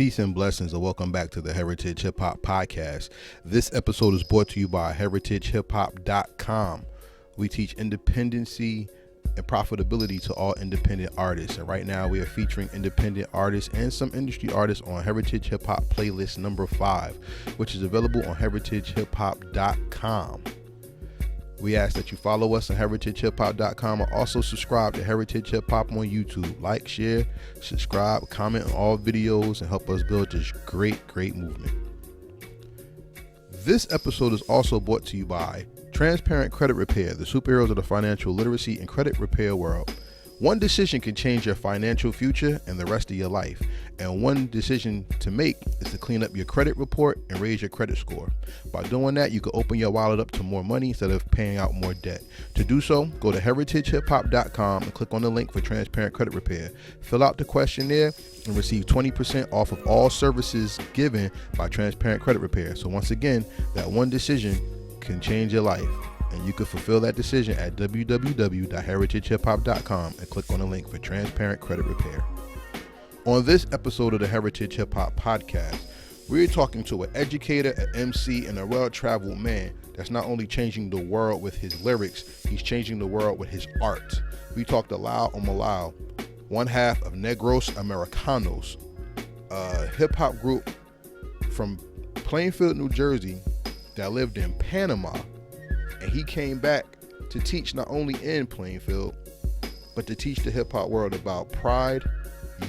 Peace and blessings, and welcome back to the Heritage Hip Hop Podcast. This episode is brought to you by heritagehiphop.com. We teach independency and profitability to all independent artists. And right now we are featuring independent artists and some industry artists on Heritage Hip Hop playlist number 5, which is available on heritagehiphop.com. We ask that you follow us on heritagehiphop.com or also subscribe to Heritage Hip Hop on YouTube. Like, share, subscribe, comment on all videos, and help us build this great movement. This episode is also brought to you by Transparent Credit Repair, the superheroes of the financial literacy and credit repair world. One decision can change your financial future and the rest of your life. And one decision to make is to clean up your credit report and raise your credit score. By doing that, you can open your wallet up to more money instead of paying out more debt. To do so, go to heritagehiphop.com and click on the link for Transparent Credit Repair. Fill out the questionnaire and receive 20% off of all services given by Transparent Credit Repair. So once again, that one decision can change your life. And you can fulfill that decision at www.heritagehiphop.com and click on the link for Transparent Credit Repair. On this episode of the Heritage Hip Hop Podcast, we're talking to an educator, an MC, and a well-traveled man that's not only changing the world with his lyrics, he's changing the world with his art. We talked to Lyle Omolayo, one half of Negros Americanos, a hip-hop group from Plainfield, New Jersey that lived in Panama. And he came back to teach not only in Plainfield, but to teach the hip hop world about pride,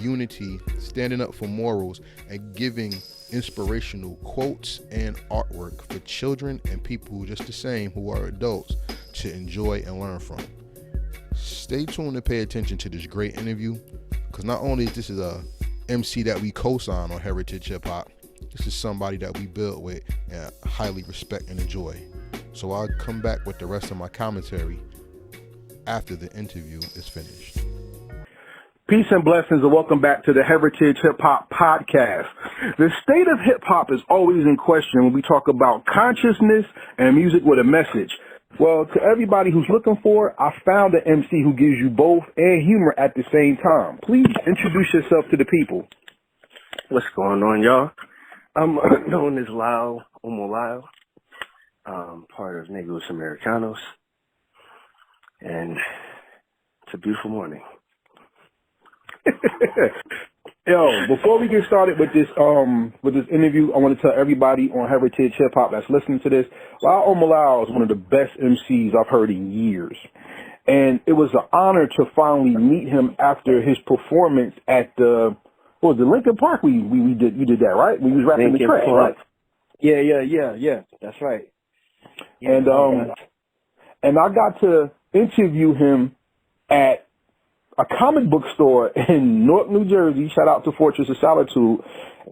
unity, standing up for morals, and giving inspirational quotes and artwork for children and people who are just the same, who are adults, to enjoy and learn from. Stay tuned and pay attention to this great interview, because not only is this a MC that we co-sign on Heritage Hip Hop, this is somebody that we build with and highly respect and enjoy. So I'll come back with the rest of my commentary after the interview is finished. Peace and blessings, and welcome back to the Heritage Hip Hop Podcast. The state of hip hop is always in question when we talk about consciousness and music with a message. Well, to everybody who's looking for it, I found an MC who gives you both and humor at the same time. Please introduce yourself to the people. What's going on, y'all? I'm known as Lyle Omolayo. Part of Negros Americanos, and it's a beautiful morning. Yo, before we get started with this interview, I want to tell everybody on Heritage Hip Hop that's listening to this, Lyle Omolayo is one of the best MCs I've heard in years, and it was an honor to finally meet him after his performance at the Lincoln Park. We did that, right? We was rapping the track, right? Yeah. That's right. Yeah, and I got to interview him at a comic book store in Newark, New Jersey. Shout out to Fortress of Solitude.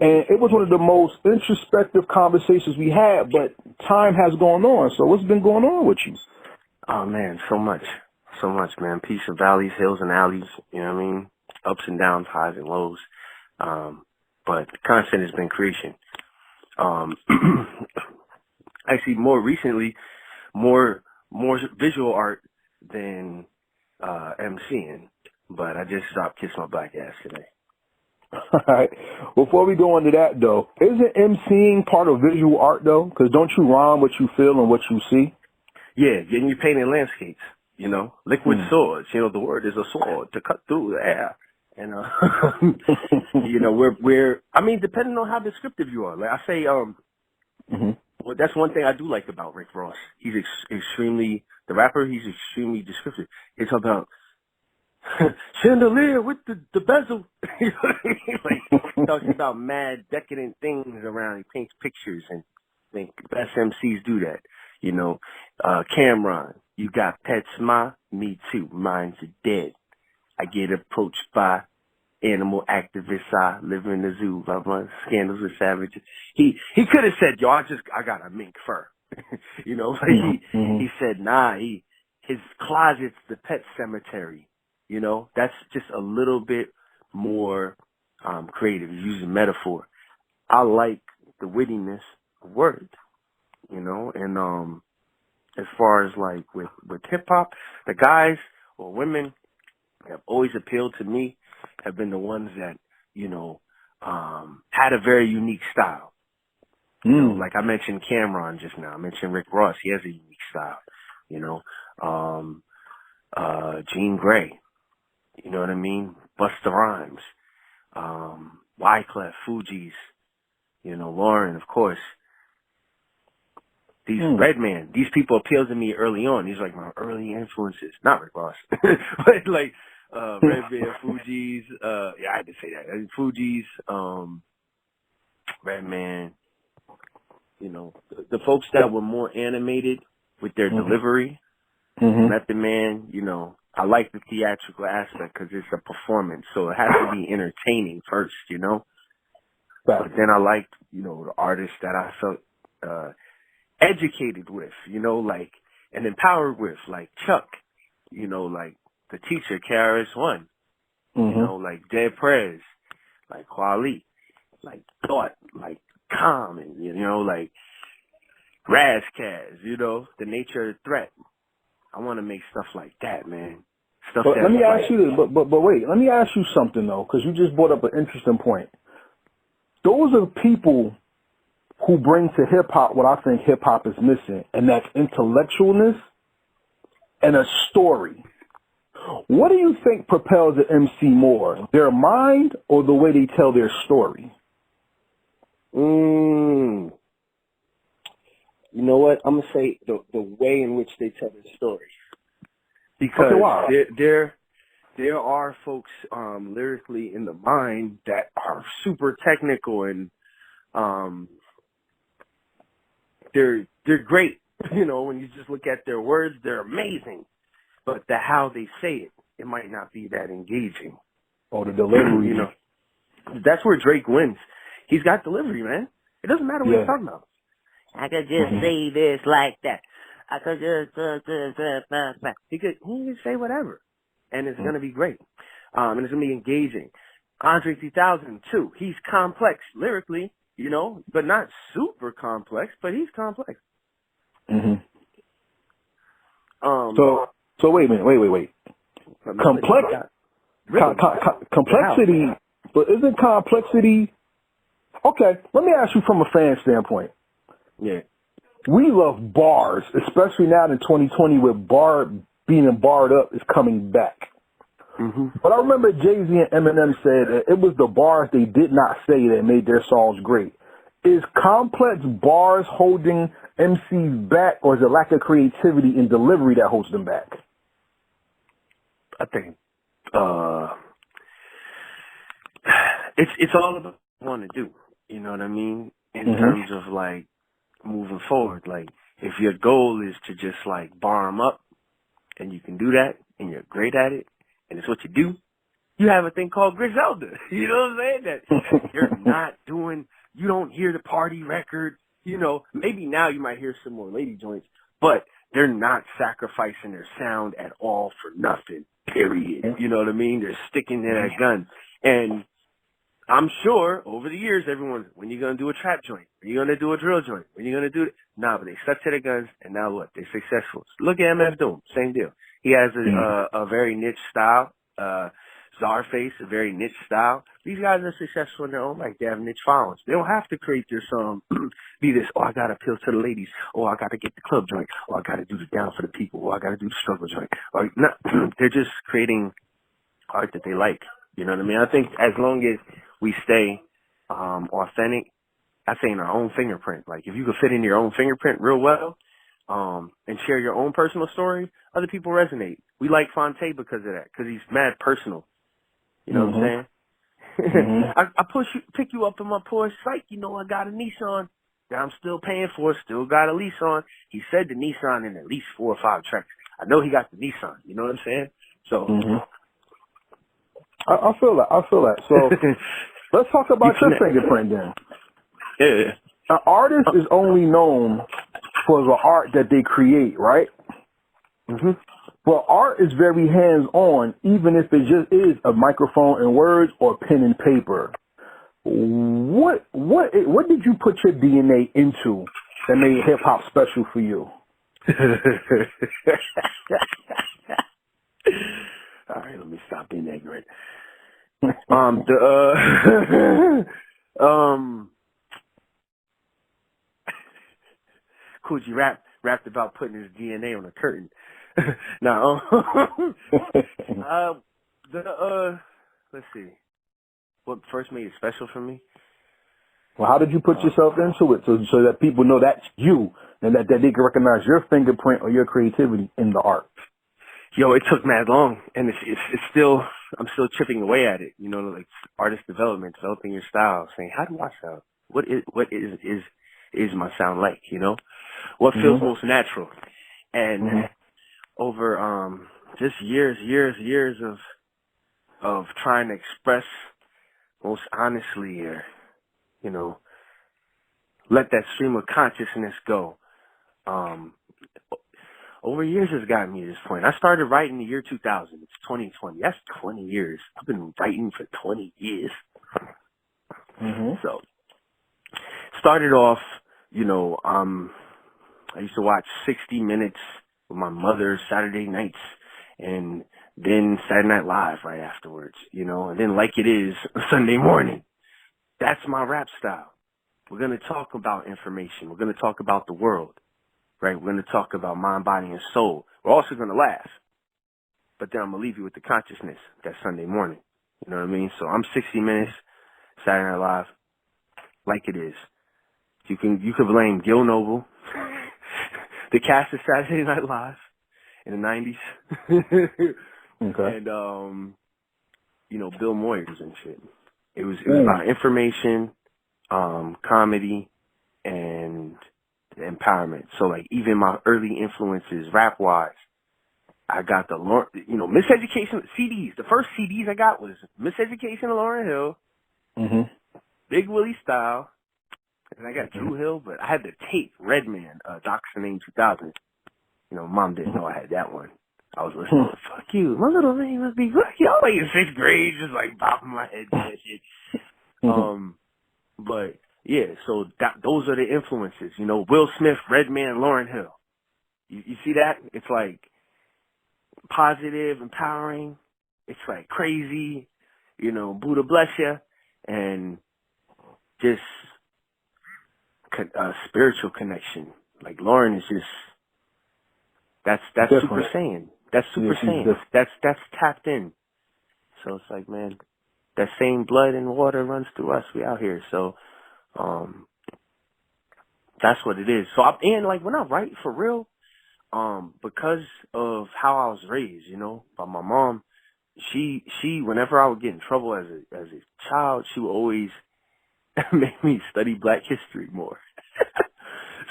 And it was one of the most introspective conversations we had, but time has gone on. So what's been going on with you? Oh, man, so much, man. Peace of valleys, hills, and alleys, you know what I mean? Ups and downs, highs and lows. But the constant has been creation. Actually, more recently, more visual art than MCing, but I just stopped kissing my black ass today. All right. Before we go into that, though, isn't MCing part of visual art, though? Because don't you rhyme what you feel and what you see? Yeah, and you're painting landscapes, you know, liquid swords. You know, the word is a sword to cut through the air. And, you know, I mean, depending on how descriptive you are. Like I say, well, that's one thing I do like about Rick Ross. He's extremely extremely descriptive. It's about chandelier with the bezel. You know what I mean? Like, he talks about mad, decadent things around. He paints pictures, and I think the best MCs do that. You know, Cameron, you got pets, me too. Mine's dead. I get approached by animal activists. I live in the zoo. Blah, blah, scandals with savages. He could have said, yo, I got a mink fur. You know, he said, nah, his closet's the pet cemetery. You know, that's just a little bit more creative. He's using metaphor. I like the wittiness of words, you know, and as far as like with hip hop, the guys or women have always appealed to me, have been the ones that, you know, had a very unique style. You know, like I mentioned Cameron just now. I mentioned Rick Ross. He has a unique style. You know, Jean Grey. You know what I mean? Busta Rhymes. Wyclef, Fugees. You know, Lauren, of course. These Redman, these people appealed to me early on. These are like my early influences. Not Rick Ross. But like Redman, Fugees, yeah, I had to say that. Fugees, Redman, you know, the folks that were more animated with their delivery. Method Man, you know, I like the theatrical aspect because it's a performance, so it has to be entertaining first, you know. But then I liked, you know, the artists that I felt educated with, you know, like, and empowered with, like Chuck, you know, like the teacher, KRS-One, you know, like Dead Prez, like Kweli, like Thought, like Common, you know, like Razkaz, you know, The Nature of the Threat. I want to make stuff like that, man. Stuff but that let me ask you this, but wait, let me ask you something though, because you just brought up an interesting point. Those are people who bring to hip hop what I think hip hop is missing, and that's intellectualness and a story. What do you think propels the MC more, their mind or the way they tell their story? You know what? I'm gonna say the way in which they tell their story, because there are folks lyrically in the mind that are super technical and they're great. You know, when you just look at their words, they're amazing. But the how they say it might not be that engaging. Oh, the delivery. You know, that's where Drake wins. He's got delivery, man. It doesn't matter what he's talking about. I could just say this like that. I could just he can say whatever, and it's gonna be great. And it's gonna be engaging. Andre 3000 too. He's complex lyrically, you know, but not super complex. But he's complex. So wait a minute, wait. Complexity, but isn't complexity? Okay, let me ask you from a fan standpoint. Yeah. We love bars, especially now in 2020 with being barred up is coming back. But I remember Jay-Z and Eminem said that it was the bars they did not say that made their songs great. Is complex bars holding MCs back, or is it lack of creativity and delivery that holds them back? I think it's all about what you want to do. You know what I mean? In terms of like moving forward, like if your goal is to just like bar them up, and you can do that, and you're great at it, and it's what you do, you have a thing called Griselda. You know what I'm saying? That you're not doing. You don't hear the party record. You know, maybe now you might hear some more lady joints, but they're not sacrificing their sound at all for nothing, period. You know what I mean? They're sticking to that gun. And I'm sure over the years, everyone, when you going to do a trap joint, when you going to do a drill joint, when you going to do it, but they stuck to their guns, and now what? They're successful. Look at MF Doom, same deal. He has a very niche style. Czarface, a very niche style. These guys are successful in their own right. They have niche followings. They don't have to create their song, be this, oh, I got to appeal to the ladies. Oh, I got to get the club joint. Oh, I got to do the down for the people. Oh, I got to do the struggle joint. Or, not, they're just creating art that they like. You know what I mean? I think as long as we stay authentic, I say in our own fingerprint. Like, if you could fit in your own fingerprint real well and share your own personal story, other people resonate. We like Fonte because of that, because he's mad personal. You know what I'm saying? I pick you up in my Porsche. Psych, you know I got a Nissan that I'm still paying for, still got a lease on. He said the Nissan in at least 4 or 5 tracks. I know he got the Nissan. You know what I'm saying? So I feel that. So let's talk about your fingerprint then. Yeah. An artist is only known for the art that they create, right? Well, art is very hands-on, even if it just is a microphone and words or pen and paper. What did you put your DNA into that made hip-hop special for you? All right, let me stop being ignorant. Coogee rapped about putting his DNA on a curtain. Now, let's see. What first made it special for me? Well, how did you put yourself into it so that people know that's you and that they can recognize your fingerprint or your creativity in the art? Yo, it took mad long, and it's still, I'm still chipping away at it. You know, like artist development, developing your style, saying how do I sound? What is my sound like? You know, what feels most natural? And over just years of trying to express most honestly, or you know, let that stream of consciousness go. Over years has gotten me to this point. I started writing in the year 2000. It's 2020. That's 20 years. I've been writing for 20 years. So, started off, you know, I used to watch 60 Minutes with my mother Saturday nights, and then Saturday Night Live right afterwards, you know, and then Like It Is Sunday morning. That's my rap style. We're going to talk about information. We're going to talk about the world. Right, we're going to talk about mind, body, and soul. We're also going to laugh. But then I'm going to leave you with the consciousness that Sunday morning. You know what I mean? So I'm 60 Minutes, Saturday Night Live, Like It Is. You can blame Gil Noble, the cast of Saturday Night Live in the 90s. Okay. And, you know, Bill Moyers and shit. It was about information, comedy, and empowerment. So like even my early influences rap wise, I got the Miseducation CDs. The first CDs I got was Miseducation of Lauryn Hill, Big Willie Style, and I got Drew Hill, but I had the tape Redman, Doctor Name 2000. You know, Mom didn't know I had that one. I was listening to fuck you, my little name must be fuck you. I was like in 6th grade, just like bopping my head to that shit. But yeah, so those are the influences, you know, Will Smith, Redman, Lauryn Hill. You see that? It's like positive, empowering. It's like crazy, you know, Buddha bless you, and just a spiritual connection. Like Lauren is just, that's Super Saiyan. That's Super Saiyan. That's tapped in. So it's like, man, that same blood and water runs through us. We out here. So, that's what it is. So and like when I write for real, because of how I was raised, you know, by my mom, she whenever I would get in trouble as a child, she would always make me study Black history more.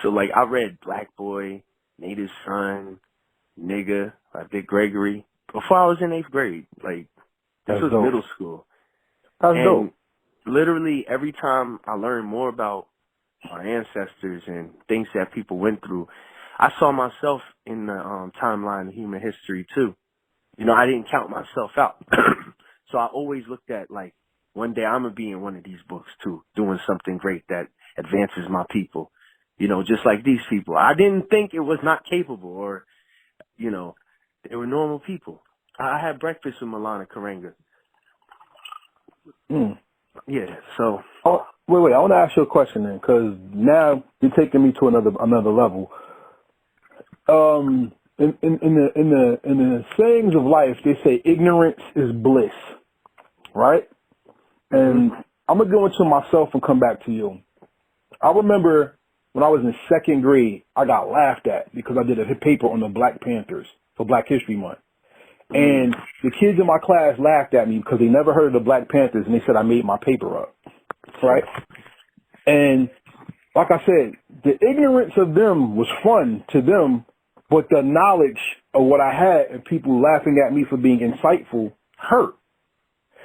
So like I read Black Boy, Native Son, Nigga by Dick Gregory before I was in 8th grade. Like this was middle school. That's dope. Literally every time I learned more about our ancestors and things that people went through, I saw myself in the timeline of human history too. You know, I didn't count myself out. So I always looked at like, one day I'm going to be in one of these books too, doing something great that advances my people. You know, just like these people. I didn't think it was not capable or, you know, they were normal people. I had breakfast with Milana Karenga. Yeah, so. Oh, wait. I want to ask you a question then, because now you're taking me to another level. In the sayings of life, they say ignorance is bliss, right? And I'm gonna go into myself and come back to you. I remember when I was in 2nd grade, I got laughed at because I did a paper on the Black Panthers for Black History Month. And the kids in my class laughed at me because they never heard of the Black Panthers, and they said I made my paper up, right? And like I said, the ignorance of them was fun to them, but the knowledge of what I had and people laughing at me for being insightful hurt.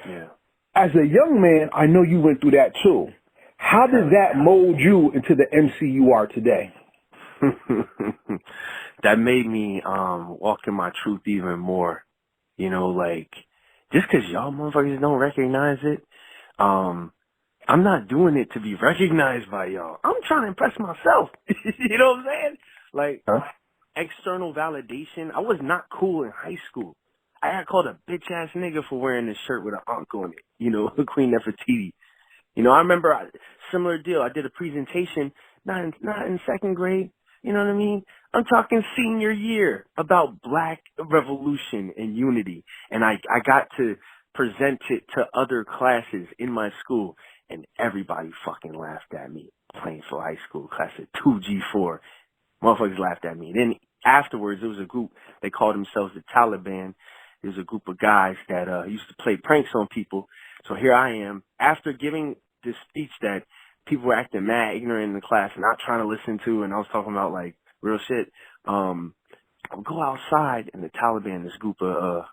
Yeah. As a young man, I know you went through that too. How did that mold you into the MC you are today? That made me walk in my truth even more. You know, like, just 'cause y'all motherfuckers don't recognize it, I'm not doing it to be recognized by y'all. I'm trying to impress myself. You know what I'm saying? Like, external validation. I was not cool in high school. I got called a bitch-ass nigga for wearing this shirt with an ankh on it. You know, Queen Nefertiti. I remember similar deal. I did a presentation, not in second grade. You know what I mean? I'm talking senior year about Black revolution and unity. And I got to present it to other classes in my school, and everybody fucking laughed at me. Plainfield High School, class of 2G4. Motherfuckers laughed at me. Then afterwards, there was a group, they called themselves the Taliban. There was a group of guys that used to play pranks on people. So here I am, after giving this speech that people were acting mad ignorant in the class and not trying to listen to, and I was talking about like real shit. I would go outside, and the Taliban, this group of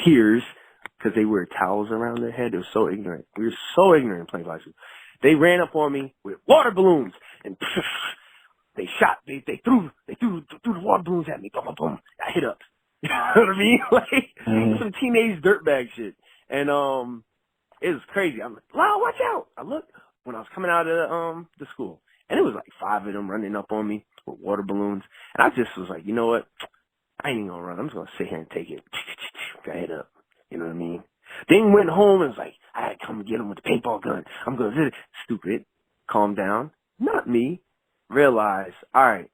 peers, because they wear towels around their head, they were so ignorant. We were so ignorant in Plainfield High School. They ran up on me with water balloons and they threw the water balloons at me. Boom, boom, boom. I hit up. You know what I mean? Like some teenage dirtbag shit. And it was crazy. I'm like, Lyle, watch out. I looked when I was coming out of the school, and it was like 5 of them running up on me with water balloons. And I just was like, you know what? I ain't even gonna run. I'm just gonna sit here and take it. Got hit up. You know what I mean? Then went home and was like, I had to come get him with the paintball gun. I'm gonna do it. Stupid. Calm down. Not me. Realize, all right,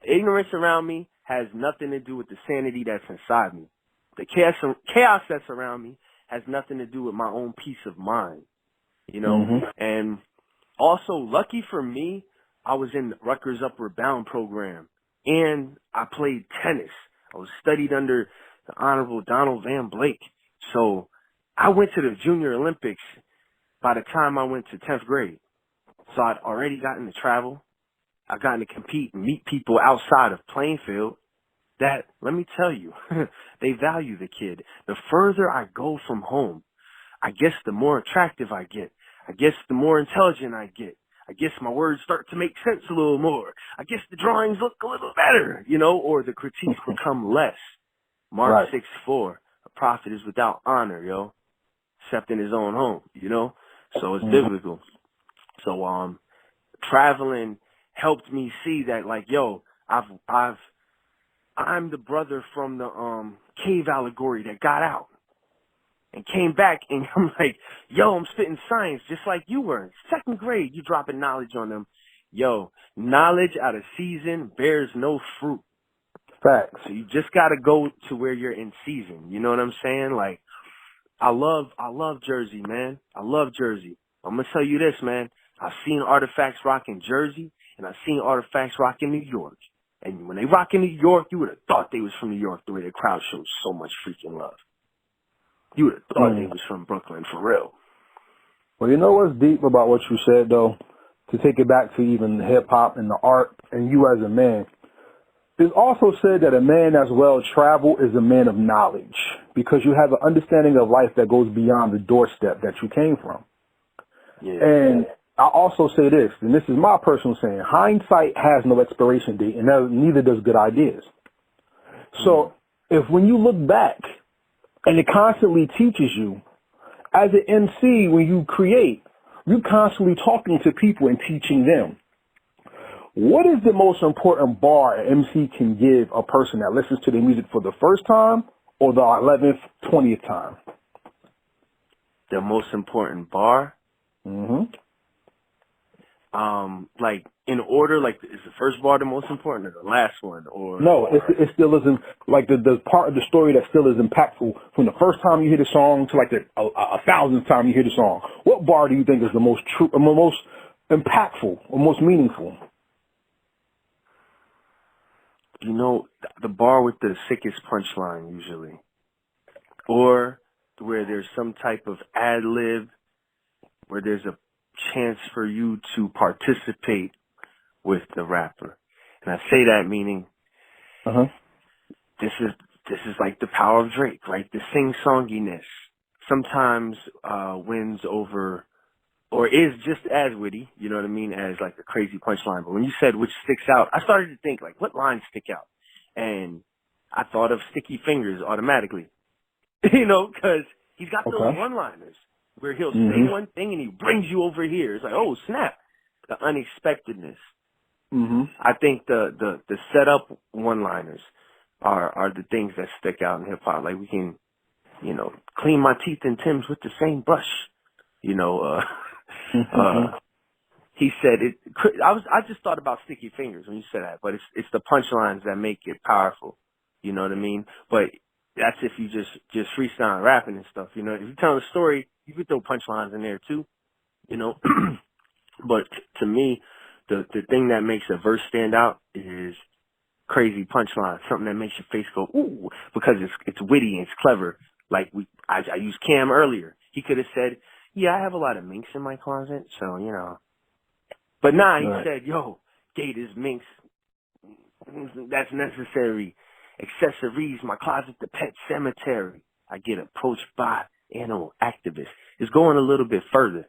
the ignorance around me has nothing to do with the sanity that's inside me. The chaos that's around me has nothing to do with my own peace of mind, And also, lucky for me, I was in the Rutgers Upward Bound program, and I played tennis. I was studied under the Honorable Donald Van Blake. So I went to the Junior Olympics by the time I went to 10th grade. So I'd already gotten to travel. I've gotten to compete and meet people outside of Plainfield that, let me tell you, they value the kid. The further I go from home, I guess the more attractive I get. I guess the more intelligent I get. I guess my words start to make sense a little more. I guess the drawings look a little better, or the critiques become less. Mark 6:4, a prophet is without honor, except in his own home, So it's biblical. So traveling helped me see that, like, I'm the brother from the cave allegory that got out and came back, and I'm like, I'm spitting science just like you were. Second grade, you dropping knowledge on them. Knowledge out of season bears no fruit. Facts. So you just gotta go to where you're in season. You know what I'm saying? Like, I love Jersey, man. I love Jersey. I'm gonna tell you this, man. I've seen artifacts rock in Jersey, and I've seen artifacts rock in New York. And when they rock in New York, you would have thought they was from New York, the way the crowd shows so much freaking love. You would have thought they was from Brooklyn, for real. Well, you know what's deep about what you said, though? To take it back to even hip-hop and the art and you as a man. It's also said that a man that's well-traveled is a man of knowledge because you have an understanding of life that goes beyond the doorstep that you came from. Yeah. And I also say this, and this is my personal saying, hindsight has no expiration date, and neither does good ideas. So if when you look back and it constantly teaches you, as an MC, when you create, you're constantly talking to people and teaching them. What is the most important bar an MC can give a person that listens to their music for the first time or the 11th, 20th time? The most important bar? Like, in order, like, is the first bar the most important or the last one? Or no, it still isn't, like, the part of the story that still is impactful from the first time you hear the song to, like, the 1,000th time you hear the song. What bar do you think is the most true, most impactful or most meaningful? The bar with the sickest punchline, usually. Or where there's some type of ad-lib, where there's a chance for you to participate with the rapper. And I say that meaning this is like the power of Drake, right? The sing-songiness sometimes wins over or is just as witty, you know what I mean, as like a crazy punchline. But when you said which sticks out, I started to think, like, what lines stick out? And I thought of Sticky Fingers automatically, because he's got those one-liners where he'll say one thing and he brings you over here. It's like, oh, snap, the unexpectedness. I think the setup one-liners are the things that stick out in hip-hop. Like, we can, clean my teeth in Tim's with the same brush, He said it. I just thought about Sticky Fingers when you said that, but it's the punchlines that make it powerful. You know what I mean? But that's if you just freestyle rapping and stuff. You know, if you tell a story, you could throw punchlines in there too. You know, but to me, the thing that makes a verse stand out is crazy punchline, something that makes your face go ooh, because it's witty and it's clever. Like I used Cam earlier. He could have said, "Yeah, I have a lot of minks in my closet, so you know." But nah, he said, "Yo, gators, minks, that's necessary. Accessories, my closet, the pet cemetery. I get approached by animal activists." It's going a little bit further.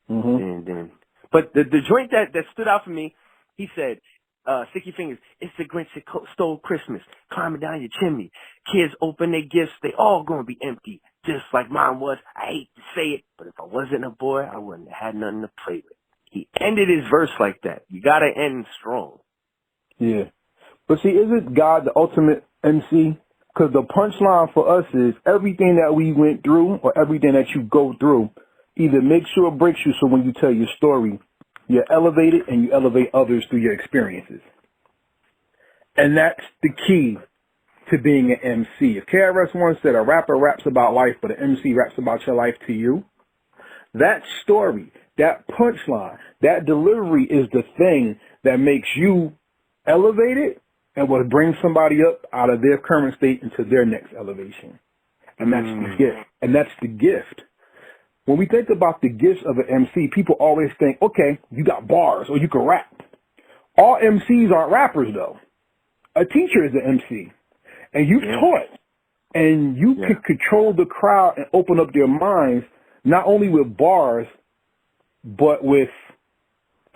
And then, but the joint that stood out for me, he said, Sticky Fingers, it's the Grinch that stole Christmas, climbing down your chimney. Kids open their gifts, they all gonna be empty, just like mine was. I hate to say it, but if I wasn't a boy, I wouldn't have had nothing to play with. He ended his verse like that. You gotta end strong. Yeah. But see, isn't God the ultimate MC? Because the punchline for us is everything that we went through or everything that you go through either makes you or breaks you, so when you tell your story, you're elevated and you elevate others through your experiences. And that's the key to being an MC. If KRS once said a rapper raps about life, but an MC raps about your life to you, that story, that punchline, that delivery is the thing that makes you elevated and will bring somebody up out of their current state into their next elevation. And that's the gift. And that's the gift. When we think about the gifts of an MC, people always think, okay, you got bars or you can rap. All MCs aren't rappers, though. A teacher is an MC. And you've taught. And you can control the crowd and open up their minds, not only with bars, but with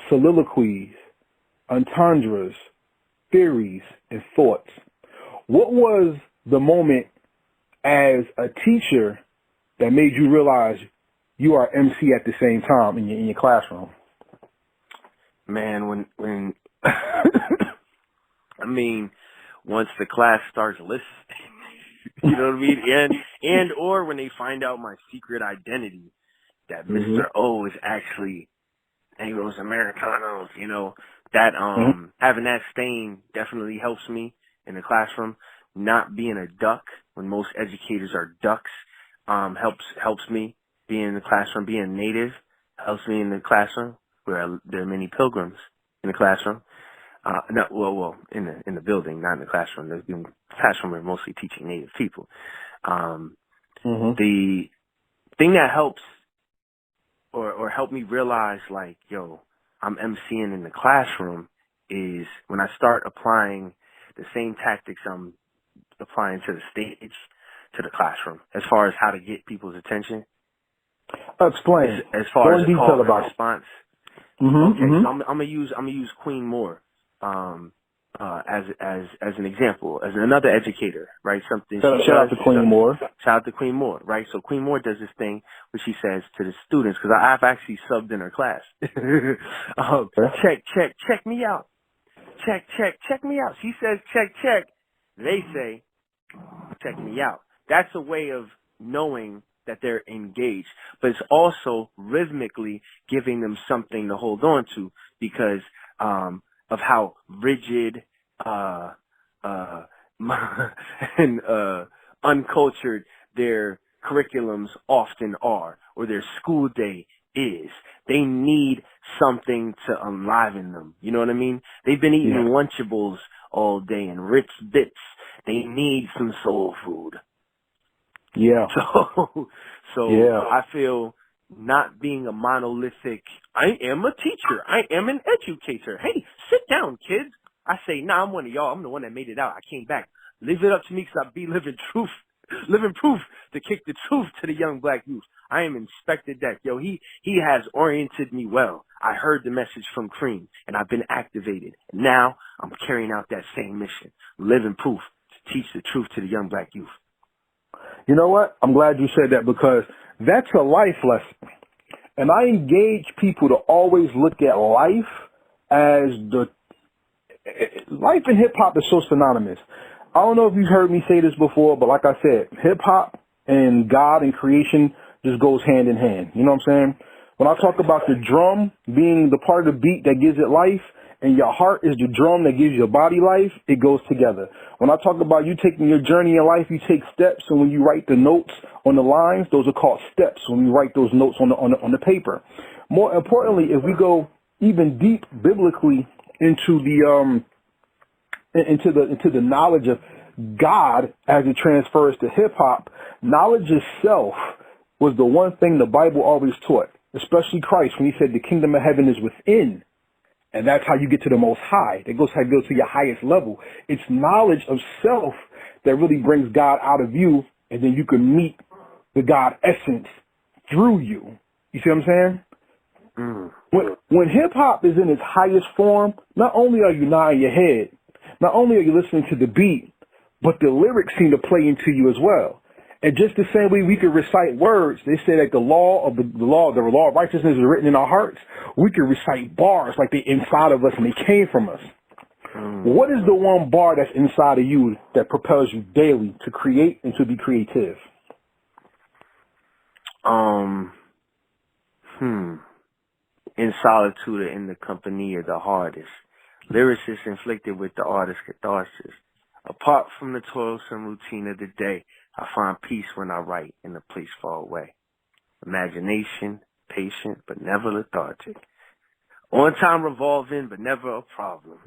soliloquies, entendres, theories, and thoughts. What was the moment as a teacher that made you realize you are MC at the same time in your classroom? Man, when I mean, once the class starts listening, you know what I mean? And or when they find out my secret identity, that Mr. O is actually Anglos Americanos, you know, that having that stain definitely helps me in the classroom. Not being a duck when most educators are ducks helps me. Being in the classroom, being native helps me in the classroom where there are many pilgrims in the classroom. In the building, not in the classroom. The classroom we're mostly teaching native people. The thing that helps or helped me realize, like, yo, I'm MCing in the classroom is when I start applying the same tactics I'm applying to the stage, to the classroom, as far as how to get people's attention. Explain. As far as detail call and about response. So I'm gonna use Queen Moore as an example, as another educator, right? Something. Shout out to Queen Moore. Shout out to Queen Moore, right? So Queen Moore does this thing where she says to the students, because I've actually subbed in her class. Check me out. Check me out. She says check. They say check me out. That's a way of knowing that they're engaged, but it's also rhythmically giving them something to hold on to because of how rigid and uncultured their curriculums often are, or their school day is. They need something to enliven them. You know what I mean? They've been eating Lunchables all day and Ritz Bits. They need some soul food. Yeah. So I feel not being a monolithic, I am a teacher, I am an educator. Hey, sit down, kids. I say, nah, I'm one of y'all. I'm the one that made it out. I came back. Live it up to me because I be living proof to kick the truth to the young black youth. I am Inspector Deck. Yo, he has oriented me well. I heard the message from Cream, and I've been activated. And now I'm carrying out that same mission, living proof to teach the truth to the young black youth. You know what? I'm glad you said that because that's a life lesson. And I engage people to always look at life as life and hip hop is so synonymous. I don't know if you've heard me say this before, but like I said, hip hop and God and creation just goes hand in hand. You know what I'm saying? When I talk about the drum being the part of the beat that gives it life, and your heart is the drum that gives your body life, it goes together. When I talk about you taking your journey in life, you take steps, and when you write the notes on the lines, those are called steps. When you write those notes on the paper. More importantly, if we go even deep biblically into the knowledge of God as it transfers to hip hop, knowledge of self was the one thing the Bible always taught, especially Christ when he said the kingdom of heaven is within. And that's how you get to the most high. That goes how you go to your highest level. It's knowledge of self that really brings God out of you, and then you can meet the God essence through you. You see what I'm saying? Mm. When hip hop is in its highest form, not only are you nodding your head, not only are you listening to the beat, but the lyrics seem to play into you as well. And just the same way we could recite words, they say that the law of righteousness is written in our hearts. We could recite bars like they're inside of us and they came from us. What is the one bar that's inside of you that propels you daily to create and to be creative? In solitude or in the company of the hardest. Lyricist inflicted with the artist's catharsis. Apart from the toilsome routine of the day, I find peace when I write in a place far away. Imagination, patient, but never lethargic. On time revolving, but never a problem.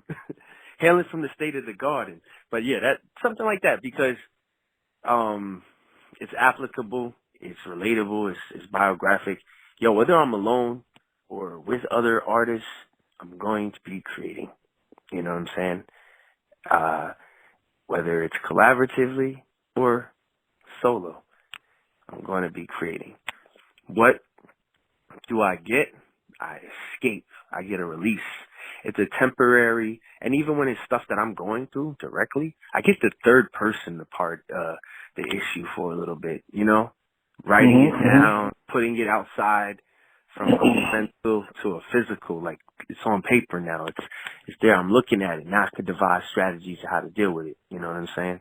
Hailing from the state of the garden. But yeah, that something like that, because it's applicable, it's relatable, it's biographic. Yo, whether I'm alone or with other artists, I'm going to be creating. You know what I'm saying? Whether it's collaboratively or solo, I'm going to be creating. What do I get? I escape. I get a release. It's a temporary, and even when it's stuff that I'm going through directly, I get the third person the issue for a little bit, you know? Writing it down, putting it outside from a mental to a physical, like it's on paper now. It's there. I'm looking at it. Now I can devise strategies of how to deal with it. You know what I'm saying?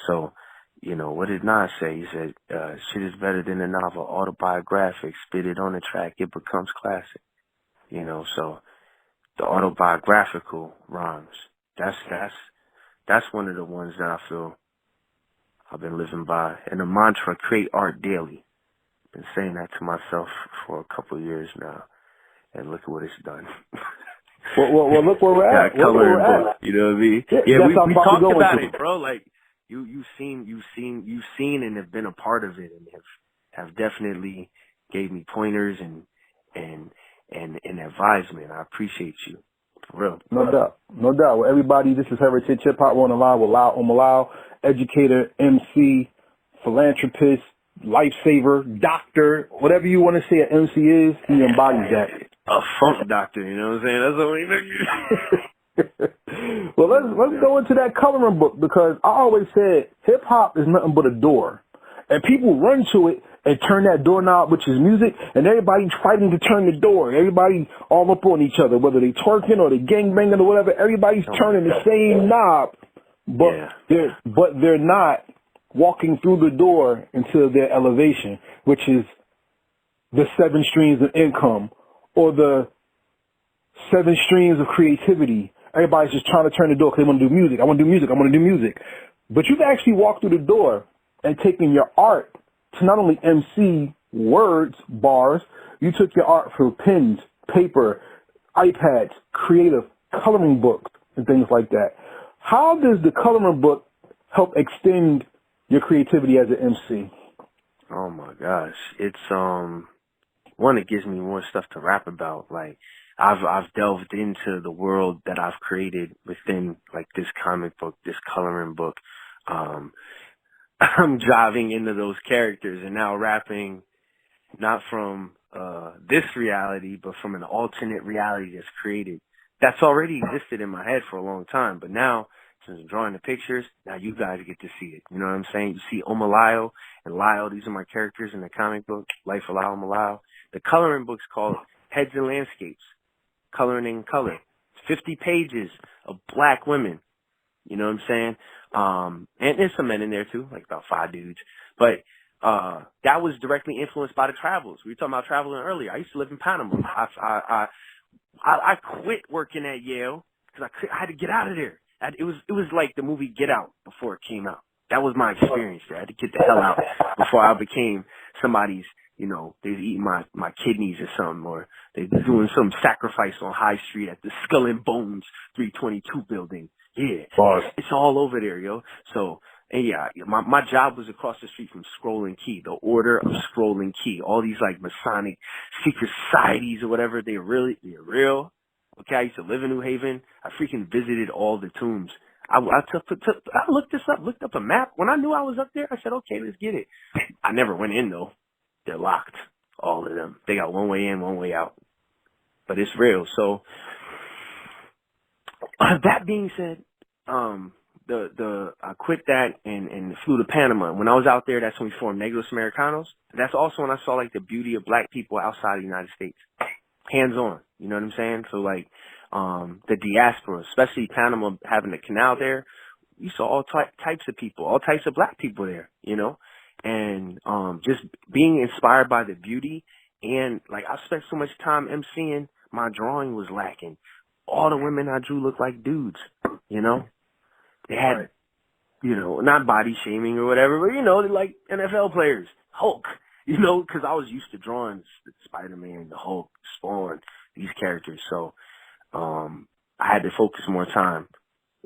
So, you know, what did Nas say? He said, shit is better than a novel, autobiographic. Spit it on the track, it becomes classic. You know, so the autobiographical rhymes, that's one of the ones that I feel I've been living by. And the mantra, create art daily. Been saying that to myself for a couple of years now, and look at what it's done. Well, look where we're at. Got coloring book, you know what I mean? Yeah, we talked about it, bro. Like you've seen and have been a part of it, and have definitely gave me pointers and advisement. I appreciate you, for real. No doubt. Well, everybody, this is Heritage Hip Hop. We're on the line with Lyle Omolayo, educator, MC, philanthropist, lifesaver, doctor, whatever you want to say an MC is, he embodies that. A funk doctor, you know what I'm saying? That's what we Well, let's go into that coloring book, because I always said hip hop is nothing but a door. And people run to it and turn that doorknob, which is music, and everybody's fighting to turn the door. Everybody all up on each other, whether they twerking or they gangbanging or whatever. Everybody's turning the same knob, but they're not walking through the door into their elevation, which is the 7 streams of income or the 7 streams of creativity. Everybody's just trying to turn the door because they want to do music. I want to do music. But you can actually walk through the door and taking your art to not only MC words, bars, you took your art for pens, paper, iPads, creative coloring books, and things like that. How does the coloring book help extend your creativity as an MC? Oh my gosh. It's one, it gives me more stuff to rap about. Like I've delved into the world that I've created within like this comic book, this coloring book. I'm driving into those characters and now rapping not from this reality, but from an alternate reality that's created. That's already existed in my head for a long time, but now since I'm drawing the pictures, now you guys get to see it. You know what I'm saying? You see Omolayo and Lyle. These are my characters in the comic book, Life of Lyle Omolayo. The coloring book's called Heads and Landscapes, Coloring in Color. It's 50 pages of black women. You know what I'm saying? And there's some men in there too, like about 5 dudes. But that was directly influenced by the travels. We were talking about traveling earlier. I used to live in Panama. I quit working at Yale because I had to get out of there. It was like the movie Get Out before it came out. That was my experience there. I had to get the hell out before I became somebody's, they was eating my kidneys or something, or they was doing some sacrifice on High Street at the Skull and Bones 322 building. Yeah, it's all over there, yo. So, and yeah, my job was across the street from Scroll and Key, the Order of Scroll and Key. All these like Masonic secret societies or whatever, they're real. Okay, I used to live in New Haven. I freaking visited all the tombs. I looked up a map. When I knew I was up there, I said, okay, let's get it. I never went in though. They're locked, all of them. They got one way in, one way out. But it's real. So that being said, I quit that and flew to Panama. When I was out there, that's when we formed Negros Americanos. That's also when I saw like the beauty of black people outside of the United States. Hands on. You know what I'm saying? So like, the diaspora, especially Panama having the canal there, you saw all types of people, all types of black people there, and, just being inspired by the beauty. And like, I spent so much time emceeing, my drawing was lacking. All the women I drew looked like dudes, they had, not body shaming or whatever, but they're like NFL players, Hulk, cause I was used to drawing Spider-Man, the Hulk, Spawn, these characters. So, I had to focus more time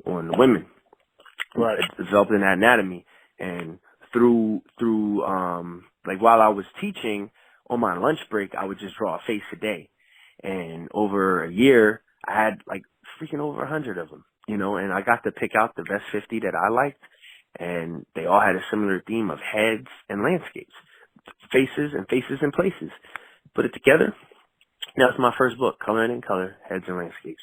on the women, right? Developing that anatomy. And through like while I was teaching on my lunch break, I would just draw a face a day. And over a year, I had like freaking over 100 of them, and I got to pick out the best 50 that I liked. And they all had a similar theme of heads and landscapes, faces and places. Put it together. That's my first book, Coloring in Color, Heads and Landscapes.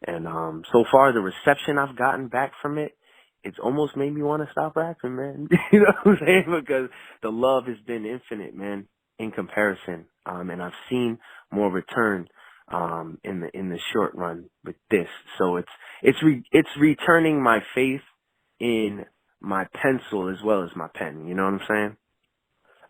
And so far, the reception I've gotten back from it, it's almost made me want to stop rapping, man. You know what I'm saying? Because the love has been infinite, man, in comparison. And I've seen more return in the short run with this. So it's returning my faith in my pencil as well as my pen. You know what I'm saying?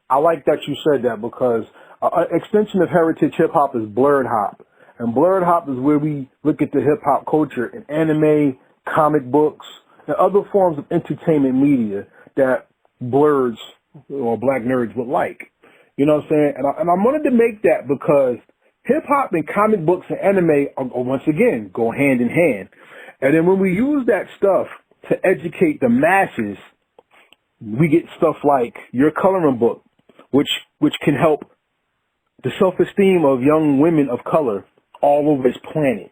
I like that you said that because an extension of heritage hip hop is blurred hop. And blurred hop is where we look at the hip hop culture in anime, comic books, and other forms of entertainment media that blurs or black nerds would like. You know what I'm saying? And I wanted to make that because hip hop and comic books and anime are once again go hand in hand. And then when we use that stuff to educate the masses, we get stuff like your coloring book, which can help the self-esteem of young women of color all over this planet.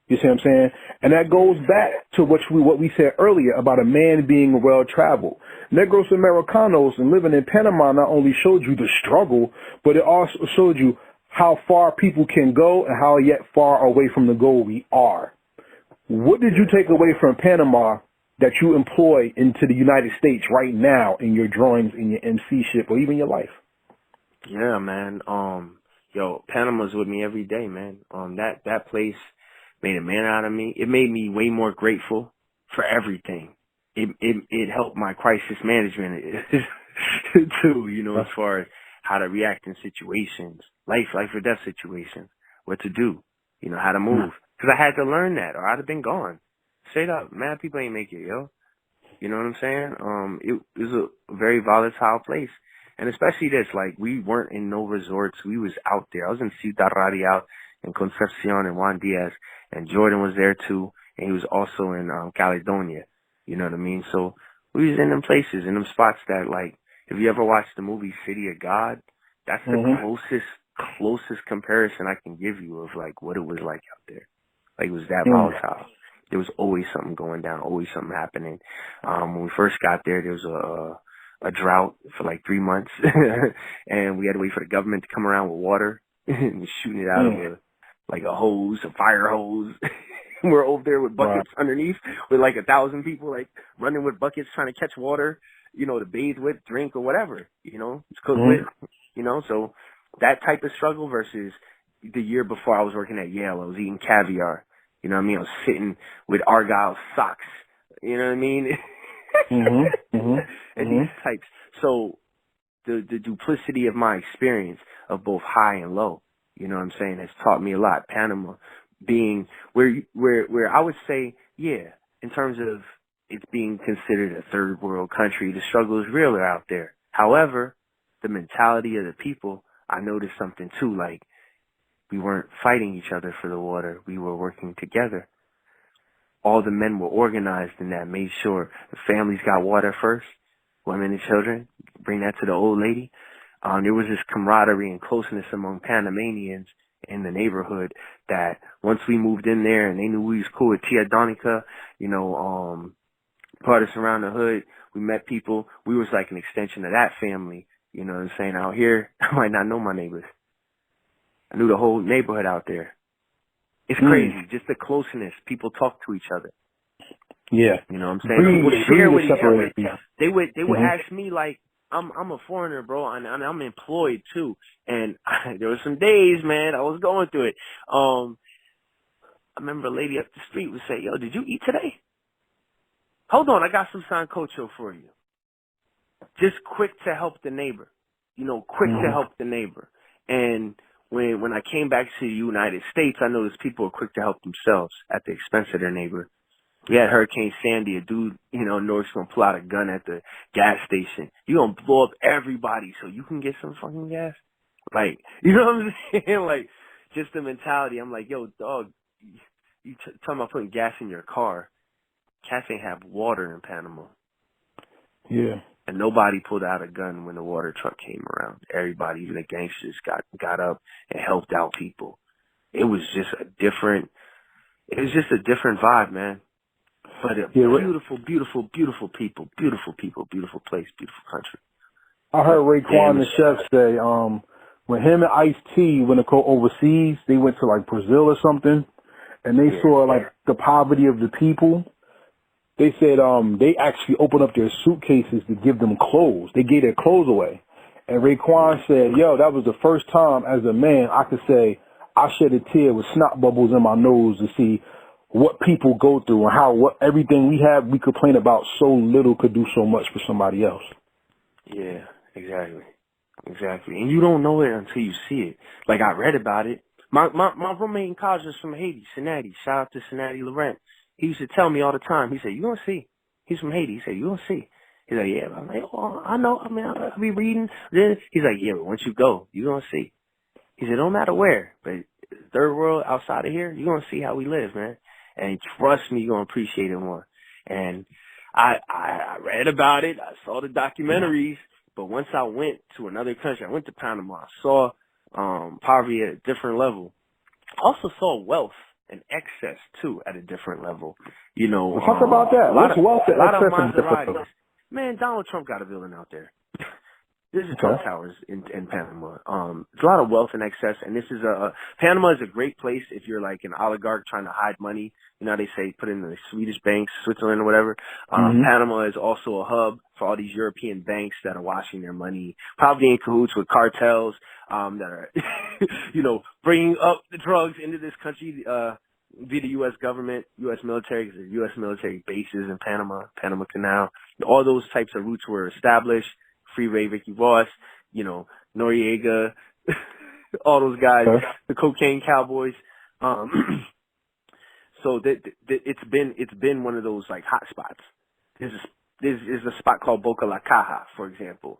You see what I'm saying? And that goes back to what we said earlier about a man being well-traveled. Negros Americanos and living in Panama not only showed you the struggle, but it also showed you how far people can go and how yet far away from the goal we are. What did you take away from Panama that you employ into the United States right now in your drawings, in your MC-ship, or even your life? Yeah, man. Panama's with me every day, man. That place made a man out of me. It made me way more grateful for everything. It helped my crisis management too, as far as how to react in situations, life or death situations, what to do, how to move. Cause I had to learn that or I'd have been gone. Straight up, mad people ain't make it, yo. You know what I'm saying? It was a very volatile place. And especially this, like, we weren't in no resorts. We was out there. I was in Ciudad Radial and Concepcion and Juan Diaz, and Jordan was there too, and he was also in Caledonia. You know what I mean? So we was in them places, in them spots that, like, if you ever watched the movie City of God, that's the closest comparison I can give you of, like, what it was like out there. Like, it was that volatile. There was always something going down, always something happening. When we first got there was a drought for like 3 months, and we had to wait for the government to come around with water and shooting it out of a hose, a fire hose. We're over there with buckets underneath with like 1,000 people like running with buckets trying to catch water, to bathe with, drink or whatever, it's cooked with, so that type of struggle versus the year before I was working at Yale, I was eating caviar. You know what I mean? I was sitting with Argyle socks. You know what I mean? And these types. So the duplicity of my experience of both high and low, you know what I'm saying, has taught me a lot. Panama being where I would say, yeah, in terms of it being considered a third world country, the struggle is realer out there. However, the mentality of the people, I noticed something too, like we weren't fighting each other for the water. We were working together. All the men were organized in that, made sure the families got water first, women and children, bring that to the old lady. There was this camaraderie and closeness among Panamanians in the neighborhood that once we moved in there and they knew we was cool with Tia Donica, you know, brought us around the hood, we met people, we was like an extension of that family, you know what I'm saying? Out here, I might not know my neighbors. I knew the whole neighborhood out there. It's crazy, just the closeness. People talk to each other. Yeah. You know what I'm saying? People share with each other. They would ask me, like, I'm a foreigner, bro, and I'm employed too. And there were some days, man, I was going through it. I remember a lady up the street would say, "Yo, did you eat today? Hold on, I got some sancocho for you." Just quick to help the neighbor. You know, quick to help the neighbor. And when I came back to the United States, I noticed people were quick to help themselves at the expense of their neighbor. We had Hurricane Sandy, a dude, you know, North's gonna pull out a gun at the gas station. You gonna blow up everybody so you can get some fucking gas? Like, you know what I'm saying? Like, just the mentality. I'm like, yo, dog, you talking about putting gas in your car. Cats ain't have water in Panama. Yeah. And nobody pulled out a gun when the water truck came around. Everybody, even the gangsters, got up and helped out people. It was just a different vibe, man. But beautiful, beautiful, beautiful people, beautiful place, beautiful country. I heard Raekwon the chef say, when him and Ice-T went to go overseas, they went to like Brazil or something, and they saw like the poverty of the people. They said they actually opened up their suitcases to give them clothes. They gave their clothes away. And Raekwon said, yo, that was the first time as a man I could say I shed a tear with snot bubbles in my nose to see what people go through and how everything we have we complain about so little could do so much for somebody else. Yeah, exactly. And you don't know it until you see it. Like, I read about it. My roommate in college was from Haiti, Cincinnati. Shout out to Cincinnati Laurent. He used to tell me all the time. He said, you gonna see. He's from Haiti. He said, you gonna see. He's like, yeah. I'm like, oh, I know. I mean, I'll be reading. He's like, yeah, but once you go, you gonna see. He said, no matter where, but third world outside of here, you're gonna see how we live, man. And trust me, you're gonna appreciate it more. And I read about it. I saw the documentaries. But once I went to another country, I went to Panama. I saw poverty at a different level. I also saw wealth and excess too at a different level. You know, well, talk about that. What's wealth and excess at a different level? Man, Donald Trump got a building out there. There's a Trump Towers in Panama. There's a lot of wealth and excess, and this is Panama is a great place if you're like an oligarch trying to hide money. You know how they say put it in the Swedish banks, Switzerland or whatever. Panama is also a hub for all these European banks that are washing their money, probably in cahoots with cartels that are, you know, bringing up the drugs into this country via the U.S. government, U.S. military, because there's U.S. military bases in Panama, Panama Canal. All those types of routes were established. Freeway, Ricky Ross, you know, Noriega, all those guys, the cocaine cowboys. So it's been one of those like hot spots. There's a spot called Boca La Caja, for example.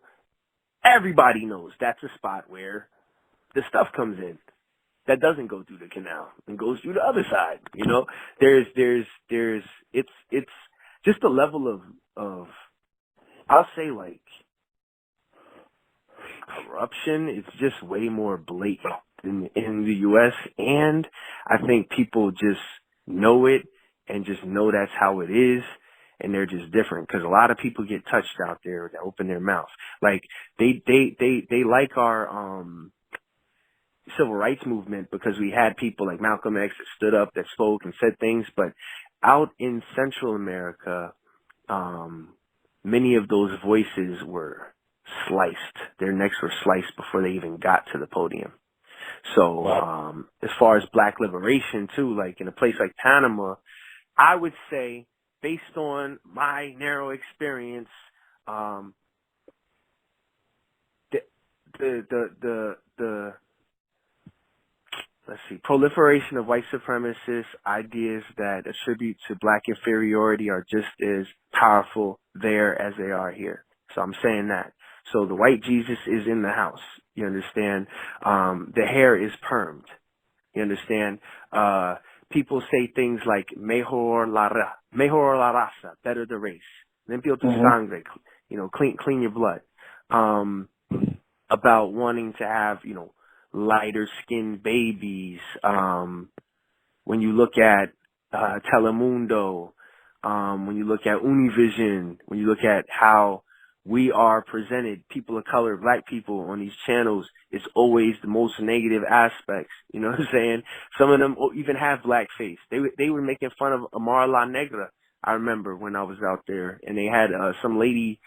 Everybody knows that's a spot where the stuff comes in that doesn't go through the canal and goes through the other side. You know, it's just a level of I'll say like corruption. It's just way more blatant in the U.S. And I think people just know it and just know that's how it is. And they're just different because a lot of people get touched out there that open their mouth. Like they like our, civil rights movement because we had people like Malcolm X that stood up, that spoke and said things. But out in Central America, many of those voices were sliced. Their necks were sliced before they even got to the podium. So, as far as black liberation too, like in a place like Panama, I would say based on my narrow experience, the let's see, proliferation of white supremacist ideas that attribute to black inferiority are just as powerful there as they are here. So I'm saying that. So the white Jesus is in the house. You understand? The hair is permed. You understand? People say things like mejor la raza, better the race. Limpio tu sangre, clean your blood. About wanting to have, lighter skinned babies. When you look at Telemundo, when you look at Univision, when you look at how we are presented, people of color, black people on these channels, it's always the most negative aspects. You know what I'm saying? Some of them even have blackface. They were making fun of Amara La Negra. I remember when I was out there, and they had some lady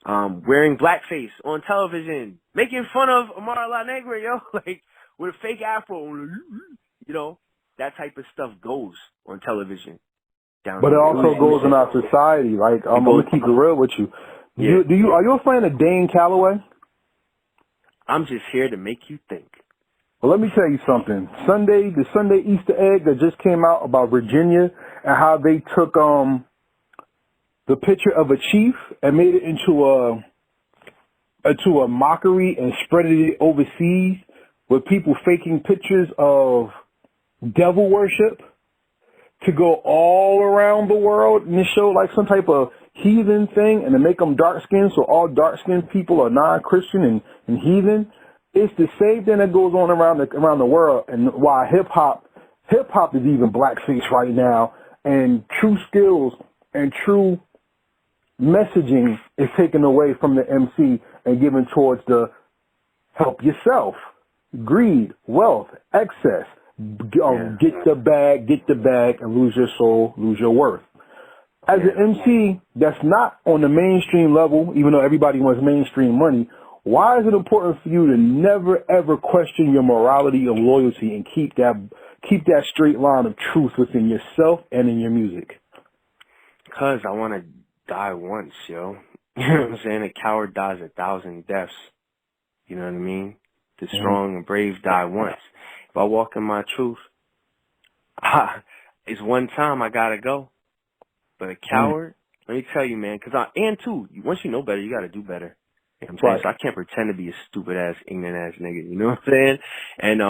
wearing blackface on television, making fun of Amara La Negra, like with a fake afro, that type of stuff goes on television. But it also goes in our society. Like, I'm gonna keep it real with you. Yeah. Are you a fan of Dane Calloway? I'm just here to make you think. Well, let me tell you something. The Sunday Easter egg that just came out about Virginia and how they took the picture of a chief and made it into a mockery and spread it overseas with people faking pictures of devil worship to go all around the world and show like some type of heathen thing and to make them dark skinned, so all dark skinned people are non-Christian and heathen. It's the same thing that goes on around the world, and why hip hop is even blackface right now, and true skills and true messaging is taken away from the MC and given towards the help yourself, greed, wealth, excess. Get the bag, and lose your soul, lose your worth. As an MC that's not on the mainstream level, even though everybody wants mainstream money, why is it important for you to never ever question your morality or loyalty and keep that straight line of truth within yourself and in your music? Because I want to die once, yo. You know what I'm saying? A coward dies 1,000 deaths. You know what I mean? The strong and brave die once. If I walk in my truth, it's one time I gotta go. But a coward, let me tell you, man, once you know better, you gotta do better. You know what I'm saying? So I can't pretend to be a stupid ass, ignorant ass nigga. You know what I'm saying? And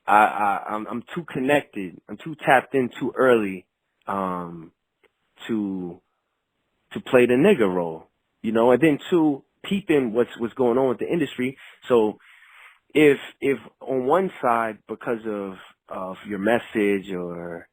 I'm too connected. I'm too tapped in too early to play the nigga role. And then too peeping what's going on with the industry. So if on one side, because of your message or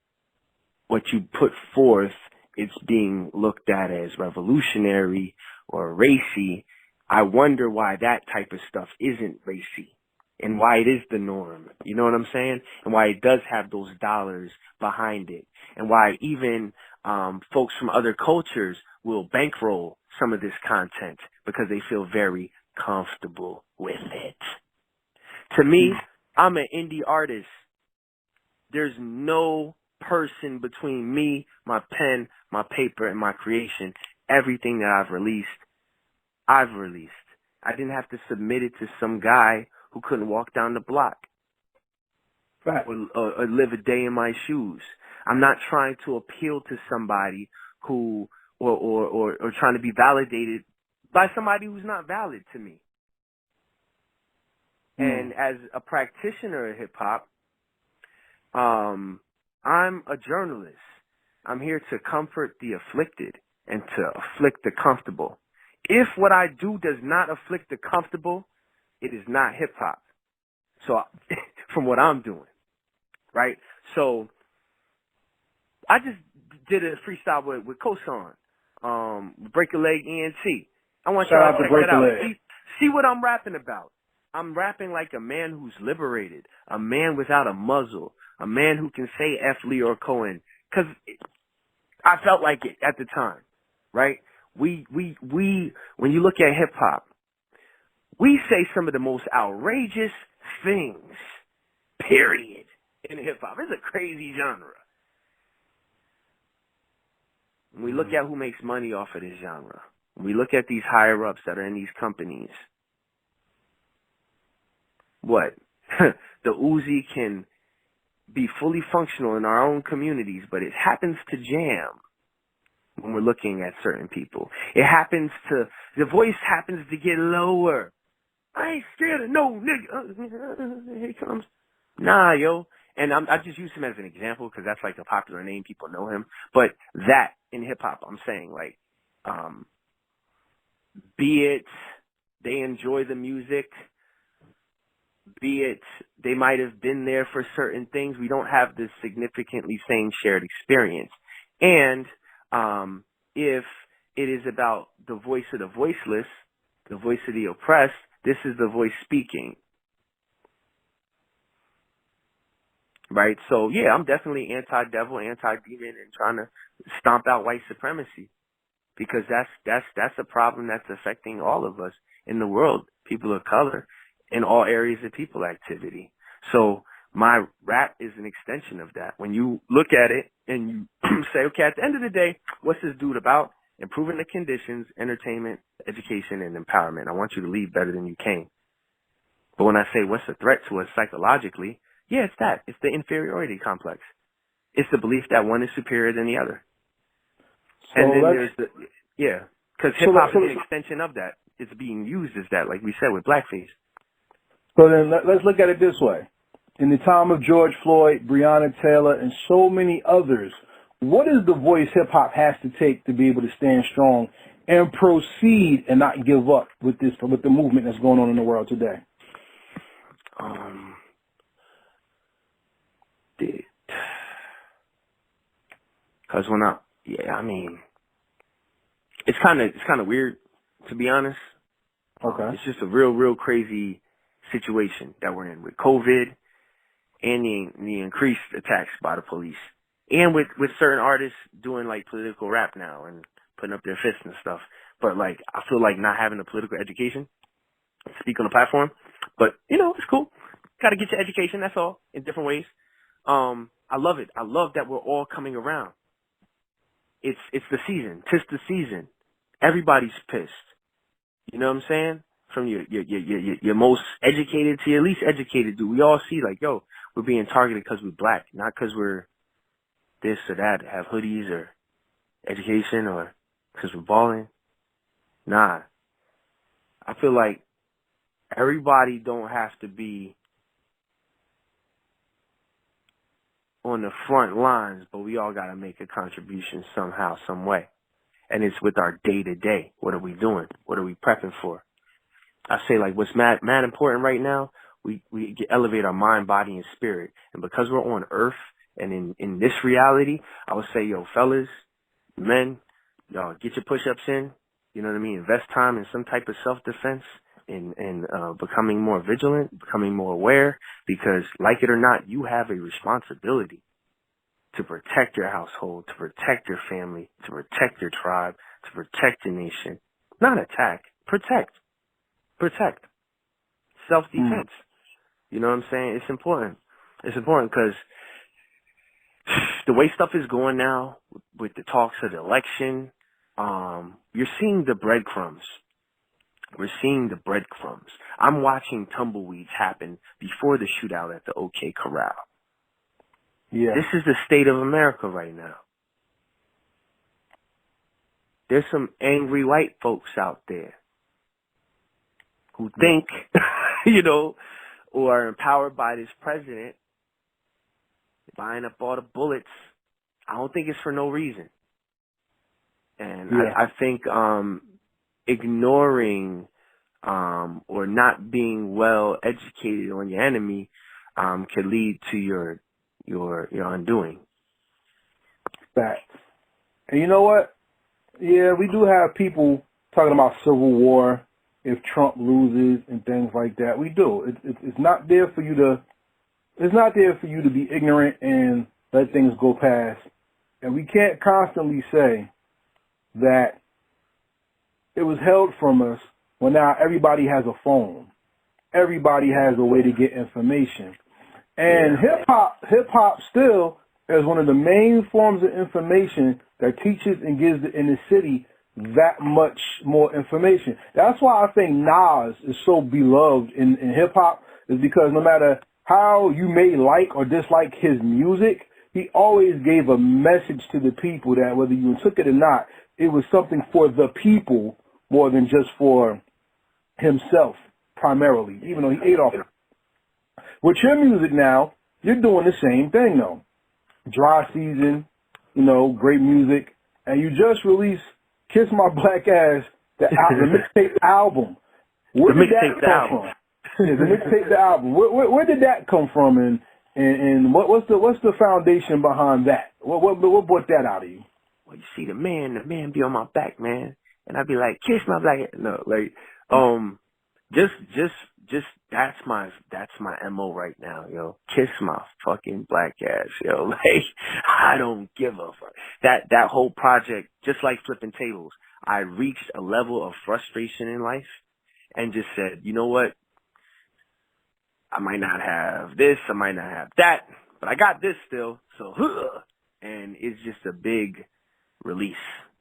what you put forth, it's being looked at as revolutionary or racy, I wonder why that type of stuff isn't racy and why it is the norm. You know what I'm saying? And why it does have those dollars behind it, and why even folks from other cultures will bankroll some of this content because they feel very comfortable with it. To me, I'm an indie artist. There's no person between me, my pen, my paper, and my creation. Everything that I've released. I didn't have to submit it to some guy who couldn't walk down the block or live a day in my shoes. I'm not trying to appeal to somebody who or trying to be validated by somebody who's not valid to me. And as a practitioner of hip hop, I'm a journalist. I'm here to comfort the afflicted and to afflict the comfortable. If what I do does not afflict the comfortable, it is not hip hop. So from what I'm doing, right? So I just did a freestyle with Kosan, Break a Leg ENT. I want y'all to check that out. See what I'm rapping about. I'm rapping like a man who's liberated, a man without a muzzle, a man who can say F. Leor Cohen, because I felt like it at the time, right? We when you look at hip hop, we say some of the most outrageous things, period, in hip hop. It's a crazy genre. When we look at who makes money off of this genre, when we look at these higher ups that are in these companies, what? The Uzi can be fully functional in our own communities, but it happens to jam when we're looking at certain people. The voice happens to get lower. I ain't scared of no nigga. Here he comes. Nah, yo. And I just use him as an example because that's like a popular name. People know him. But that in hip hop, I'm saying like, be it they enjoy the music, be it they might have been there for certain things. We don't have this significantly same shared experience. And if it is about the voice of the voiceless, the voice of the oppressed, this is the voice speaking. Right? So, yeah, I'm definitely anti-devil, anti-demon, and trying to stomp out white supremacy. Because that's a problem that's affecting all of us in the world, people of color, in all areas of people activity. So my rap is an extension of that. When you look at it and you say, okay, at the end of the day, what's this dude about? Improving the conditions, entertainment, education, and empowerment. I want you to leave better than you came. But when I say what's the threat to us psychologically, yeah, it's that. It's the inferiority complex. It's the belief that one is superior than the other. So and then there's because hip-hop is an extension of that. It's being used as that, like we said, with blackface. So then let's look at it this way. In the time of George Floyd, Breonna Taylor, and so many others, what is the voice hip-hop has to take to be able to stand strong and proceed and not give up with the movement that's going on in the world today? Because it's kind of weird, to be honest. Okay. It's just a real crazy situation that we're in with COVID and the increased attacks by the police, and with certain artists doing like political rap now and putting up their fists and stuff. But like, I feel like not having a political education, speak on the platform. But it's cool. Got to get your education. That's all, in different ways. I love it. I love that we're all coming around. It's the season. 'Tis the season. Everybody's pissed. You know what I'm saying? From your most educated to your least educated dude. We all see like, yo, we're being targeted because we're black, not because we're this or that, have hoodies or education or because we're balling. Nah. I feel like everybody don't have to be on the front lines, but we all got to make a contribution somehow, some way. And it's with our day-to-day. What are we doing? What are we prepping for? I say, like, what's mad important right now, we elevate our mind, body, and spirit. And because we're on Earth and in this reality, I would say, yo, fellas, men, y'all get your push-ups in. You know what I mean? Invest time in some type of self-defense and becoming more vigilant, becoming more aware, because like it or not, you have a responsibility to protect your household, to protect your family, to protect your tribe, to protect your nation. Not attack, protect. Protect. Self-defense. You know what I'm saying? It's important. It's important because the way stuff is going now with the talks of the election, you're seeing the breadcrumbs. We're seeing the breadcrumbs. I'm watching tumbleweeds happen before the shootout at the OK Corral. Yeah. This is the state of America right now. There's some angry white folks out there who think, or are empowered by this president, buying up all the bullets. I don't think it's for no reason. And I think ignoring or not being well educated on your enemy could lead to your undoing. Facts. And you know what? Yeah, we do have people talking about civil war if Trump loses and things like that. We do. It's not there for you to. It's not there for you to be ignorant and let things go past. And we can't constantly say that it was held from us when now everybody has a phone. Everybody has a way to get information. And hip hop still is one of the main forms of information that teaches and gives the inner city that much more information. That's why I think Nas is so beloved in hip hop, is because no matter how you may like or dislike his music, he always gave a message to the people that whether you took it or not, it was something for the people more than just for himself primarily, even though he ate off it. With your music now, you're doing the same thing though. Dry season, you know, great music, and you just released Kiss My Black Ass, the mixtape album. Where did that come from? Yeah, the mixtape, the album. Where did that come from, and what's the foundation behind that? What brought that out of you? Well, you see, the man be on my back, man, and I'd be like, kiss my black ass. No, like, just that's my MO right now, yo. Kiss my fucking black ass, yo. Like, I don't give a fuck. That whole project, just like flipping tables, I reached a level of frustration in life and just said, you know what? I might not have this, I might not have that, but I got this still. So, and it's just a big release.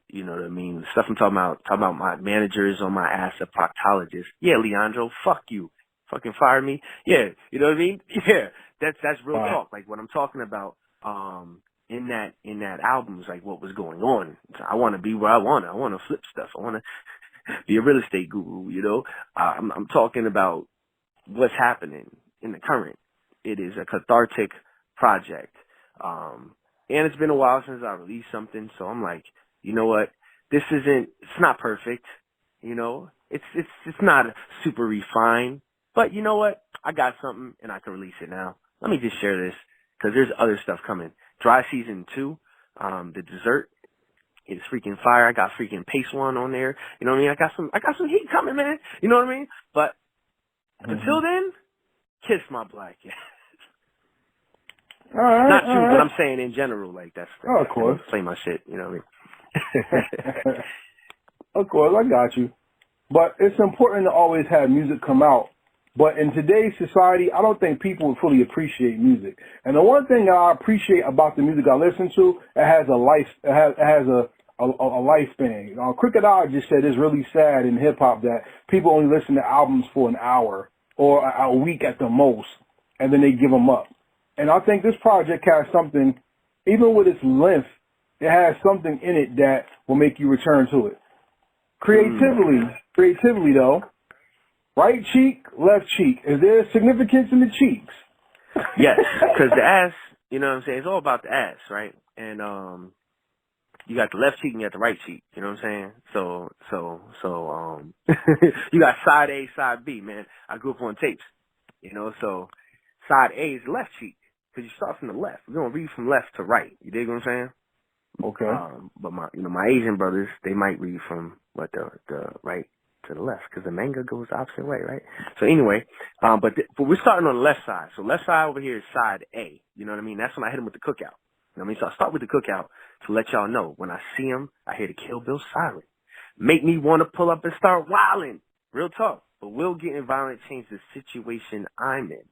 You know what I mean? The stuff I'm talking about my managers on my ass, a proctologist. Yeah, Leandro, fuck you. Fucking fire me. Yeah, you know what I mean? Yeah, that's real talk. Like what I'm talking about, in that album is like what was going on. I want to be where I want to flip stuff. I want to be a real estate guru, you know? I'm talking about what's happening in the current. It is a cathartic project. And it's been a while since I released something, so I'm like, you know what? It's not perfect, you know? It's not super refined, but you know what? I got something and I can release it now. Let me just share this because there's other stuff coming. Dry Season 2, the dessert is freaking fire. I got freaking Pace One on there. You know what I mean? I got some heat coming, man. You know what I mean? But until then, kiss my black ass. All right, not you, all right. but I'm saying in general, like that's of course. Play my shit, you know what I mean? Of course, I got you. But it's important to always have music come out. But in today's society, I don't think people would fully appreciate music. And the one thing I appreciate about the music I listen to, it has a life. It has a lifespan. Cricket Eye just said it's really sad in hip hop that people only listen to albums for an hour or a week at the most, and then they give them up. And I think this project has something, even with its length, it has something in it that will make you return to it. Creatively though, right cheek, left cheek. Is there significance in the cheeks? Yes, because the ass, you know what I'm saying, it's all about the ass, right? And you got the left cheek and you got the right cheek, you know what I'm saying? So you got side A, side B, man. I grew up on tapes, you know, so side A is the left cheek because you start from the left. We're going to read from left to right. You dig what I'm saying? Okay. But my Asian brothers, they might read from the right to the left because the manga goes the opposite way, right? So anyway, but we're starting on the left side. So left side over here is side A. You know what I mean? That's when I hit him with the cookout. You know what I mean? So I start with the cookout to let y'all know when I see him, I hear the Kill Bill silent. Make me want to pull up and start wilding. Real talk. But will getting violent change the situation I'm in?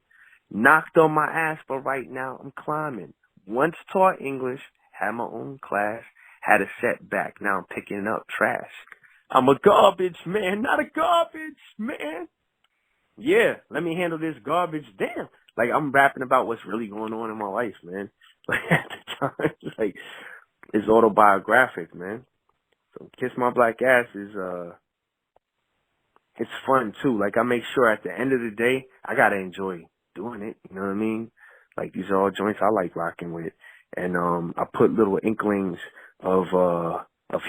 Knocked on my ass, but right now I'm climbing. Once taught English, had my own class, had a setback. Now I'm picking up trash. I'm a garbage man, not a garbage man. Yeah, let me handle this garbage. Damn. Like, I'm rapping about what's really going on in my life, man. Like, at the time, like, it's autobiographic, man. So Kiss My Black Ass is, it's fun, too. Like, I make sure at the end of the day, I gotta enjoy doing it. You know what I mean? Like, these are all joints I like rocking with. And, I put little inklings of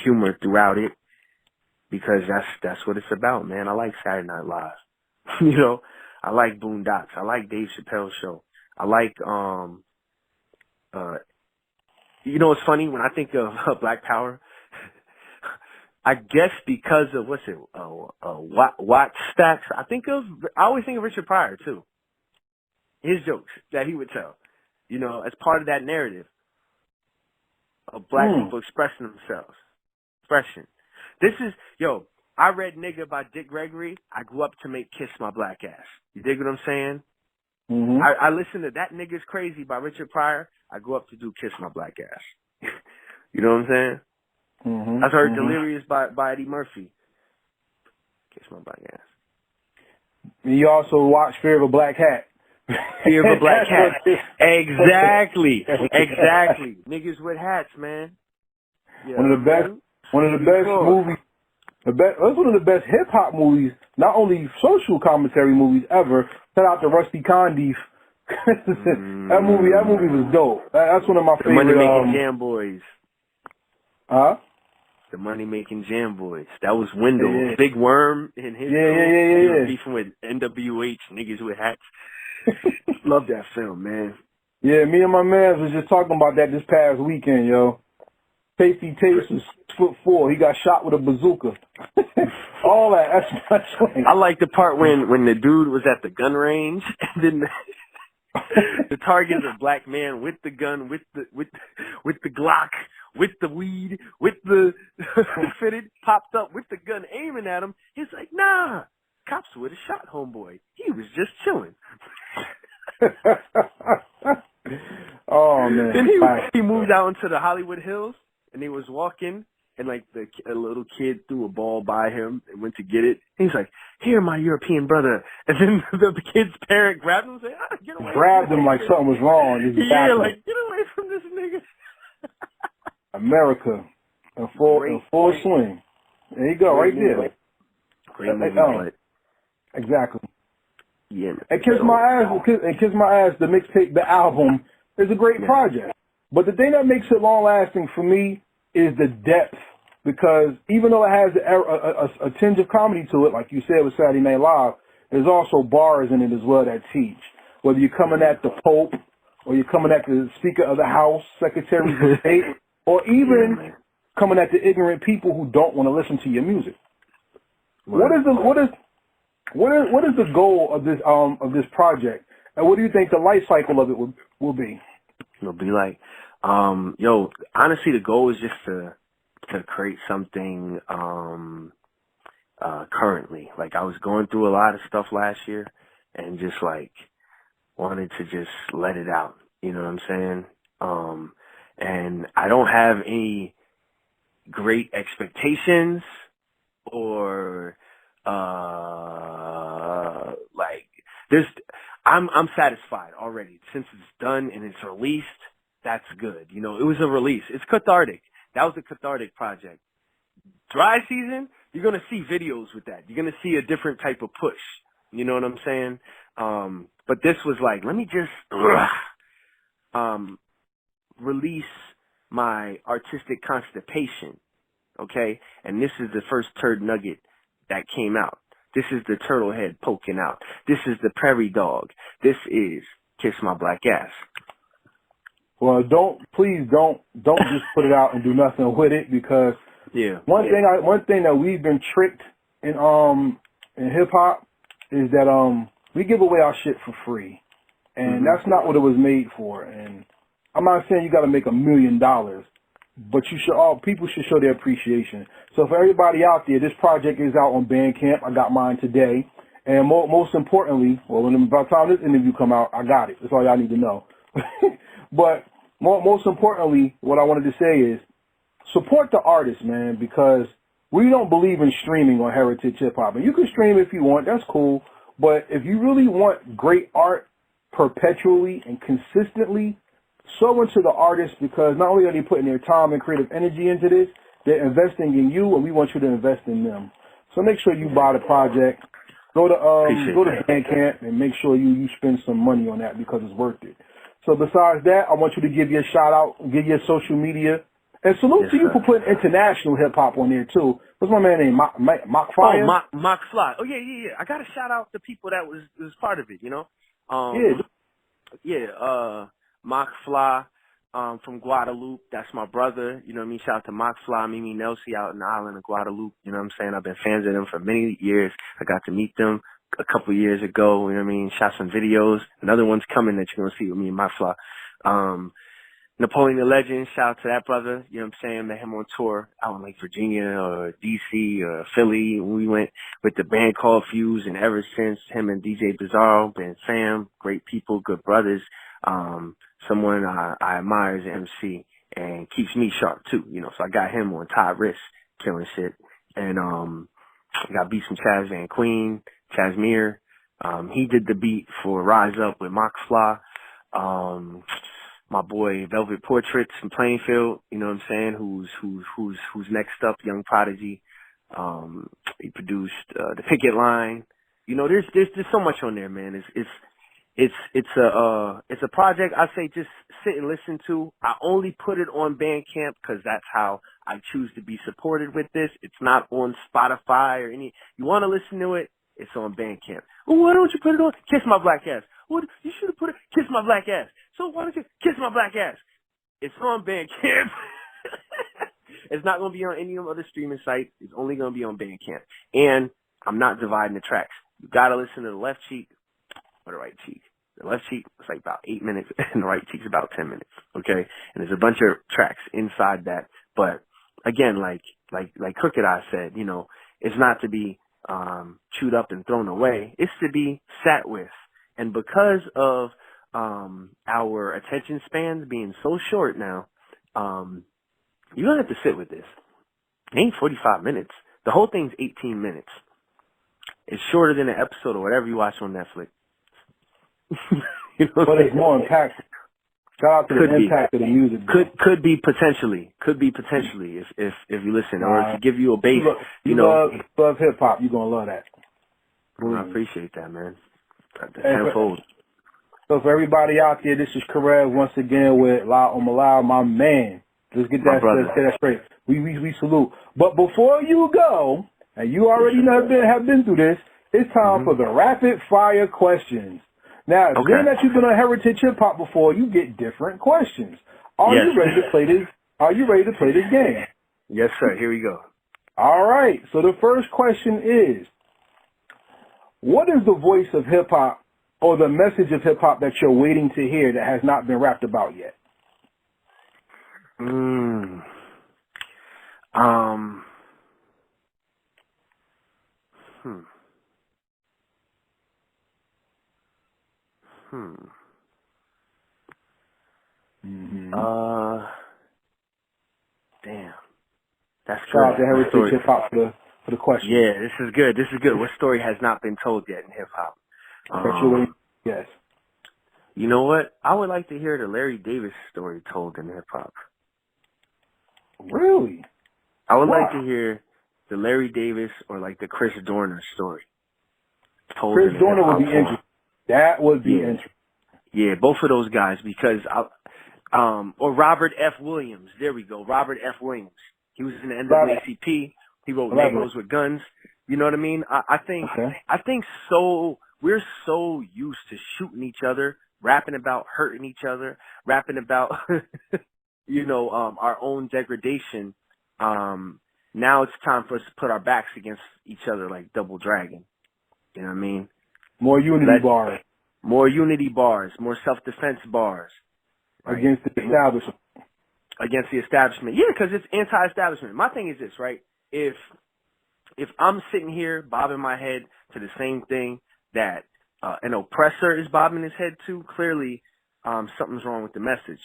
humor throughout it because that's what it's about, man. I like Saturday Night Live. You know, I like Boondocks. I like Dave Chappelle's show. I like, you know, it's funny when I think of Black Power, I guess because of, Watt Stacks, I always think of Richard Pryor too. His jokes that he would tell, you know, as part of that narrative of black people expressing themselves. Expression. This is, I read Nigga by Dick Gregory. I grew up to make Kiss My Black Ass. You dig what I'm saying? Mm-hmm. I listened to That Nigga's Crazy by Richard Pryor. I grew up to do Kiss My Black Ass. You know what I'm saying? Mm-hmm. I've heard Delirious by Eddie Murphy. Kiss My Black Ass. And you also watch Fear of a Black Hat. Fear of a Black Hat. Exactly. Exactly. Niggas with hats, man. Yeah, one of the best movies. That's one of the best hip hop movies. Not only social commentary movies ever. Shout out to Rusty Condiff. That movie was dope. That's one of my favorite. Money Making Jam Boys. Huh? The Money Making Jam Boys. That was Wendell. Yeah. Big Worm in his Yeah. beefing with NWH, niggas with hats. Love that film, man. Yeah, me and my man was just talking about that this past weekend, yo. Tasty Taste was 6'4". He got shot with a bazooka. All that. That's my joint. I like the part when the dude was at the gun range and then the target is a black man with the gun, with the Glock, with the weed, with the fitted, popped up with the gun aiming at him. He's like, nah, cops would have shot homeboy. He was just chilling. Oh man! Then he moved out into the Hollywood Hills, and he was walking, and like a little kid threw a ball by him and went to get it. He's like, "Here, my European brother," and then the kid's parent grabbed him and said, "Get away!" Grabbed him like something was wrong. Yeah, like get away from this nigga. America, in full swing. There you go, right there. Great movie, exactly. Yeah. And Kiss My Ass, the mixtape, the album, is a great project. But the thing that makes it long-lasting for me is the depth. Because even though it has a tinge of comedy to it, like you said with Saturday Night Live, there's also bars in it as well that teach. Whether you're coming at the Pope, or you're coming at the Speaker of the House, Secretary of State, or even coming at the ignorant people who don't want to listen to your music. What is the goal of this project, and what do you think the life cycle of it will be? It'll be like, honestly, the goal is just to create something currently. Like I was going through a lot of stuff last year, and just like wanted to just let it out. You know what I'm saying? And I don't have any great expectations or I'm satisfied already. Since it's done and it's released, that's good. You know, it was a release. It's cathartic. That was a cathartic project. Dry season, you're going to see videos with that. You're going to see a different type of push. You know what I'm saying? But this was like, let me just release my artistic constipation. Okay? And this is the first turd nugget that came out. This is the turtle head poking out. This is the prairie dog. This is Kiss My Black Ass. Well, please don't just put it out and do nothing with it, because one thing that we've been tricked in hip hop is that we give away our shit for free, and that's not what it was made for. And I'm not saying you got to make $1 million, but people should show their appreciation. So for everybody out there, this project is out on Bandcamp. I got mine today. And most importantly, by the time this interview come out, I got it. That's all y'all need to know. But most importantly, what I wanted to say is support the artist, man, because we don't believe in streaming on Heritage Hip Hop. And you can stream if you want. That's cool. But if you really want great art perpetually and consistently, so into the artist, because not only are they putting their time and creative energy into this, they're investing in you, and we want you to invest in them. So make sure you buy the project. Go to Bandcamp and make sure you spend some money on that, because it's worth it. So besides that, I want you to give your shout out, give your social media, and salute to you for putting international hip hop on there too. What's my man name? Mock Fly? Oh, Mock Fly. Oh yeah. I gotta shout out the people that was part of it. You know. Mock Fly, from Guadeloupe. That's my brother. You know what I mean? Shout out to Mock Fly, Mimi Nelsie out in the island of Guadeloupe. You know what I'm saying? I've been fans of them for many years. I got to meet them a couple years ago. You know what I mean? Shot some videos. Another one's coming that you're going to see with me and Mock Fly. Napoleon the Legend, shout out to that brother. You know what I'm saying? Met him on tour out in like Virginia or DC or Philly. We went with the band called Fuse, and ever since, him and DJ Bizarro been fam, great people, good brothers. Someone I admire as an MC and keeps me sharp too, you know. So I got him on Todd Wrist, killing shit. And I got beats from Chaz Van Queen, Chazmere, He did the beat for Rise Up with Mox Fly. My boy Velvet Portraits from Plainfield, you know what I'm saying, who's next up, Young Prodigy. He produced The Picket Line. You know, there's so much on there, man. It's a project I say just sit and listen to. I only put it on Bandcamp because that's how I choose to be supported with this. It's not on Spotify or any. You want to listen to it? It's on Bandcamp. Well, why don't you put it on Kiss My Black Ass? What, you should have put it Kiss My Black Ass. So why don't you Kiss My Black Ass? It's on Bandcamp. It's not going to be on any other streaming site. It's only going to be on Bandcamp. And I'm not dividing the tracks. You got to listen to the left cheek or the right cheek. The left cheek is like about 8 minutes, and the right cheek's about 10 minutes. Okay, and there's a bunch of tracks inside that. But again, like Crooked Eye said, you know, it's not to be chewed up and thrown away. It's to be sat with. And because of our attention spans being so short now, you're gonna have to sit with this. It ain't 45 minutes. The whole thing's 18 minutes. It's shorter than an episode or whatever you watch on Netflix. You know, but it's more impactful. Shout out to the impact of the music. Could be potentially if you listen, or if you give you a base. You love hip hop, you're gonna love that. I appreciate that, man. Tenfold. So for everybody out there, this is Karev once again with Lyle Omolayo, my man. Let's get that straight. We salute. But before you go, and you already have been through this, it's time for the rapid fire questions. Now, being that you've been on Heritage Hip Hop before, you get different questions. Are you ready to play this? Are you ready to play this game? Yes, sir. Here we go. All right. So the first question is, what is the voice of hip hop or the message of hip hop that you're waiting to hear that has not been rapped about yet? Damn. That's good. Shout out to Heritage Hip Hop for the question. Yeah, this is good. What story has not been told yet in hip hop? Yes. You know what? I would like to hear the Larry Davis story told in hip hop. Really? I would like to hear the Larry Davis or like the Chris Dorner story told Chris in Dorner would be form. interesting. That would be interesting. Yeah, both of those guys, because or Robert F. Williams. There we go. Robert F. Williams. He was in the NAACP. He wrote Negroes with Guns. You know what I mean? I think so. We're so used to shooting each other, rapping about hurting each other, rapping about, our own degradation. Now it's time for us to put our backs against each other like Double Dragon. You know what I mean? More unity bars. More unity bars. More self-defense bars. Right? Against the establishment. Against the establishment. Yeah, because it's anti-establishment. My thing is this, right? If I'm sitting here bobbing my head to the same thing that an oppressor is bobbing his head to, clearly something's wrong with the message.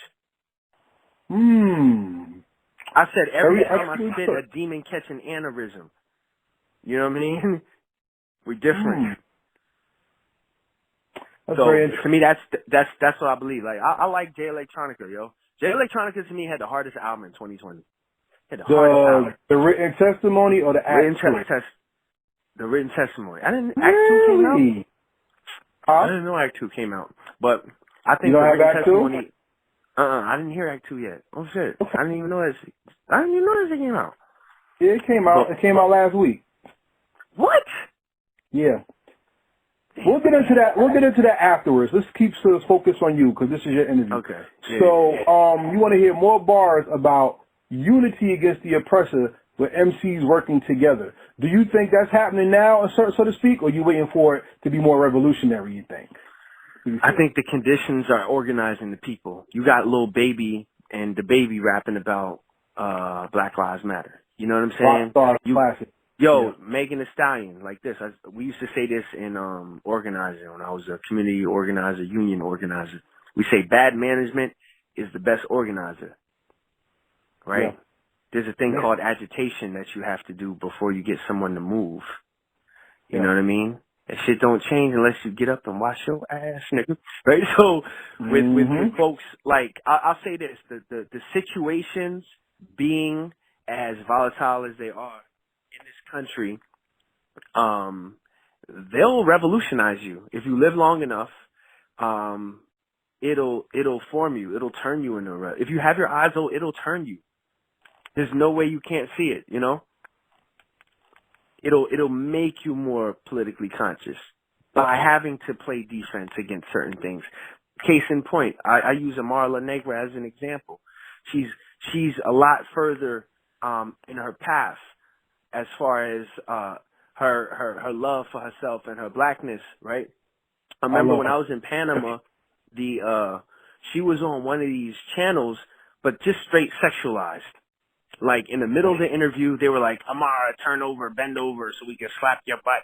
I said every time I spit, a demon catch an aneurysm. You know what I mean? We're different. That's so very interesting. To me, that's what I believe. Like I like Jay Electronica, yo. Jay Electronica to me had the hardest album in 2020. Had the hardest album. The written testimony or the act? The written testimony. I didn't. Act 2 came out. I didn't know Act 2 came out, but I think the written testimony. I didn't hear Act 2 yet. Oh shit! I didn't even know that. I didn't even know that came out. Yeah, it came out. It came out last week. What? Yeah. We'll get into that. We'll get into that afterwards. Let's keep focus on you because this is your interview. Okay. Yeah. So, you want to hear more bars about unity against the oppressor with MCs working together. Do you think that's happening now, so to speak, or are you waiting for it to be more revolutionary, you think? I think the conditions are organizing the people. You got Lil Baby and the Baby rapping about Black Lives Matter. You know what I'm saying? Classic. Megan Thee Stallion, like this. We used to say this in organizing when I was a community organizer, union organizer. We say bad management is the best organizer, right? Yeah. There's a thing called agitation that you have to do before you get someone to move. You know what I mean? That shit don't change unless you get up and wash your ass, nigga. Right? So with folks, like, I'll say this, the situations being as volatile as they are in this country, they'll revolutionize you. If you live long enough, it'll form you. It'll turn you into if you have your eyes open, it'll turn you. There's no way you can't see it, you know? It'll make you more politically conscious by having to play defense against certain things. Case in point, I use Amara La Negra as an example. She's a lot further in her path as far as her love for herself and her blackness, right? I remember when I was in Panama, she was on one of these channels, but just straight sexualized. Like, in the middle of the interview, they were like, Amara, turn over, bend over so we can slap your butt.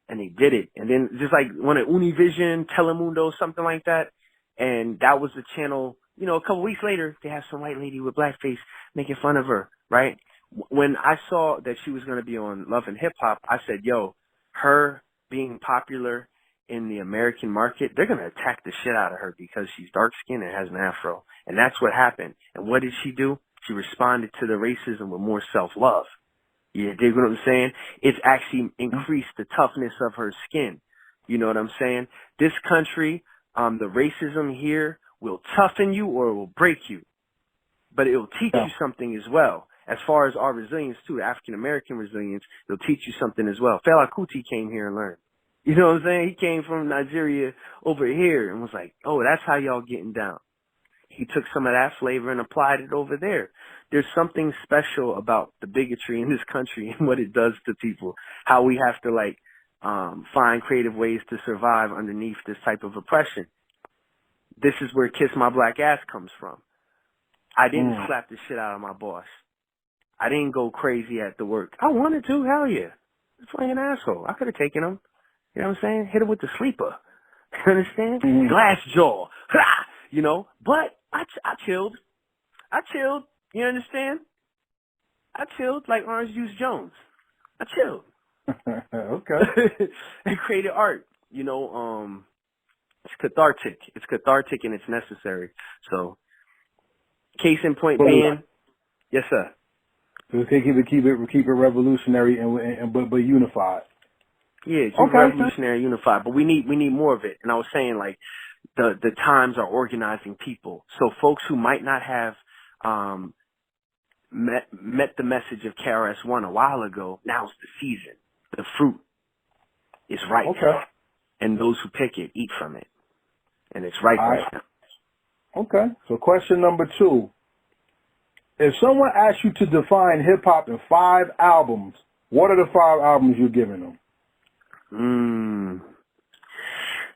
And they did it. And then just like one of Univision, Telemundo, something like that. And that was the channel, you know, a couple weeks later, they have some white lady with blackface making fun of her, right? When I saw that she was going to be on Love and Hip Hop, I said, yo, her being popular in the American market, they're going to attack the shit out of her because she's dark skinned and has an afro. And that's what happened. And what did she do? She responded to the racism with more self-love. You dig what I'm saying? It's actually increased the toughness of her skin. You know what I'm saying? This country, the racism here will toughen you or it will break you. But it will teach you something as well. As far as our resilience, too, the African-American resilience, it'll teach you something as well. Fela Kuti came here and learned. You know what I'm saying? He came from Nigeria over here and was like, oh, that's how y'all getting down. He took some of that flavor and applied it over there. There's something special about the bigotry in this country and what it does to people. How we have to, like, find creative ways to survive underneath this type of oppression. This is where Kiss My Black Ass comes from. I didn't slap the shit out of my boss. I didn't go crazy at the work. I wanted to, hell yeah. It's like an asshole. I could have taken him. You know what I'm saying? Hit him with the sleeper. You understand? Glass jaw. You know? But I chilled. You understand? I chilled like Orange Juice Jones. I chilled. Okay. And created art. You know, it's cathartic. It's cathartic and it's necessary. So, case in point being, yes, sir. So keep it revolutionary but unified. Yeah, keep it revolutionary, unified. But we need more of it. And I was saying, like, the times are organizing people. So folks who might not have met the message of KRS-One a while ago, now's the season. The fruit is ripe. Okay. And those who pick it eat from it. And it's ripe right now. Okay. So question number 2. If someone asks you to define hip-hop in 5 albums, what are the 5 albums you're giving them?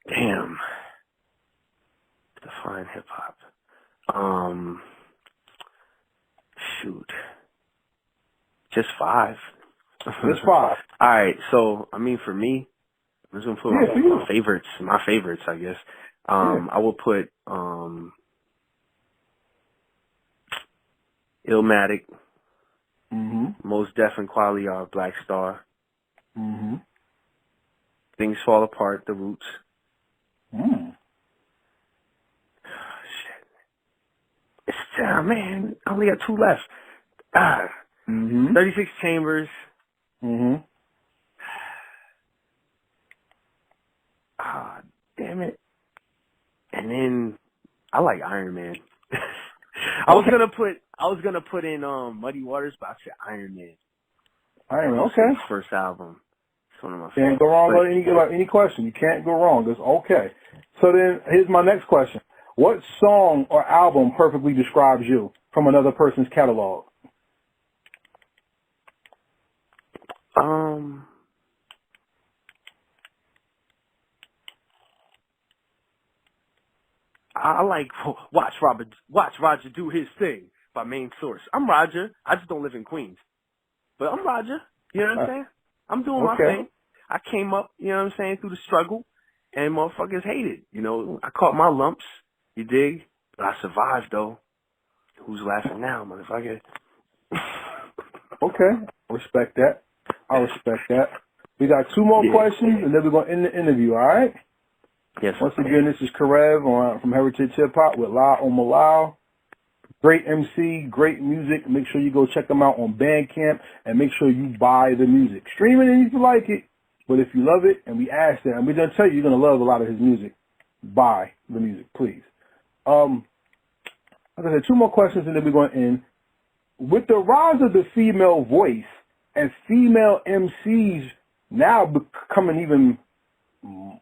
Damn. Define hip-hop. Shoot. Just 5. Just 5. All right. So, I mean, for me, I'm just going to put my favorites, I guess. I will put Illmatic, Most Def and Quality are Black Star. Things Fall Apart, The Roots. Shit. It's, man, I only got 2 left. 36 Chambers. Damn it. And then I like Iron Man. I was gonna put in Muddy Waters, but I said Iron Man. Iron Man, okay. First album. It's one of my favorites. Can't go wrong with any question. You can't go wrong. It's okay. So then here's my next question. What song or album perfectly describes you from another person's catalog? I like Watch Roger Do His Thing by Main Source. I'm Roger. I just don't live in Queens. But I'm Roger. You know what I'm saying? I'm doing my thing. I came up, you know what I'm saying, through the struggle, and motherfuckers hated. You know, I caught my lumps. You dig? But I survived, though. Who's laughing now, motherfucker? Okay. Respect that. I respect that. We got 2 more questions, and then we're going to end the interview, all right? Yes. Once again, this is Karev from Heritage Hip Hop with Lyle Omolayo. Great MC, great music. Make sure you go check them out on Bandcamp, and make sure you buy the music. Stream it if you like it, but if you love it, and we ask that, and we're going to tell you you're going to love a lot of his music, buy the music, please. Like I said, 2 more questions, and then we're going to end. With the rise of the female voice and female MCs now becoming even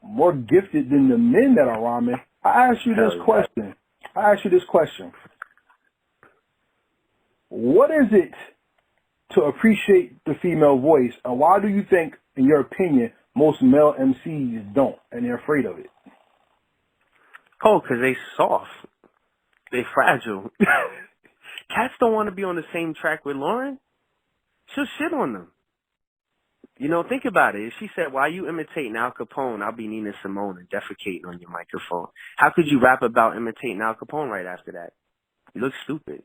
more gifted than the men that are rhyming, I ask you this question. What is it to appreciate the female voice, and why do you think, in your opinion, most male MCs don't, and they're afraid of it? Oh, because they soft. They fragile. Cats don't want to be on the same track with Lauren. She'll shit on them. You know, think about it. If she said, while you imitating Al Capone, I'll be Nina Simone and defecating on your microphone. How could you rap about imitating Al Capone right after that? You look stupid.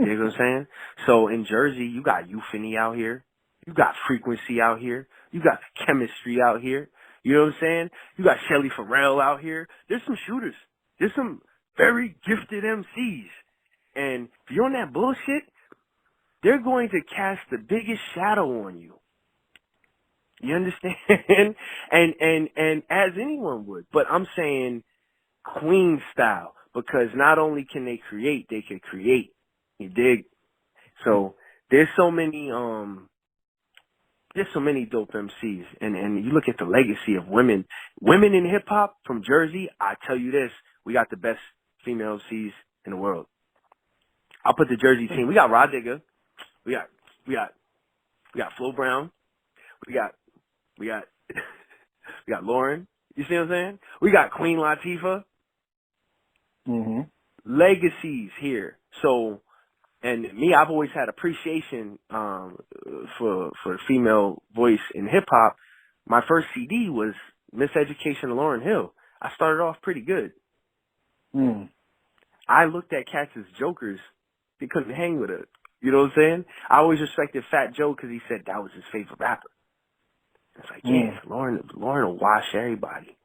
You know what I'm saying? So in Jersey, you got Euphony out here. You got Frequency out here. You got Chemistry out here. You know what I'm saying? You got Shelly Farrell out here. There's some shooters. There's some very gifted MCs. And if you're on that bullshit, they're going to cast the biggest shadow on you. You understand? and as anyone would. But I'm saying Queen style, because not only can they can create. You dig? So there's so many dope MCs, and you look at the legacy of women in hip hop from Jersey. I tell you this, we got the best female MCs in the world. I'll put the Jersey team. We got Rod Digger. We got Flo Brown. We got Lauren. You see what I'm saying? We got Queen Latifah. Mm-hmm. Legacies here. So, and me, I've always had appreciation for female voice in hip hop. My first CD was Miseducation of Lauryn Hill. I started off pretty good. I looked at cats as jokers. They couldn't hang with her. You know what I'm saying? I always respected Fat Joe because he said that was his favorite rapper. It's like, yeah, Lauren will wash everybody.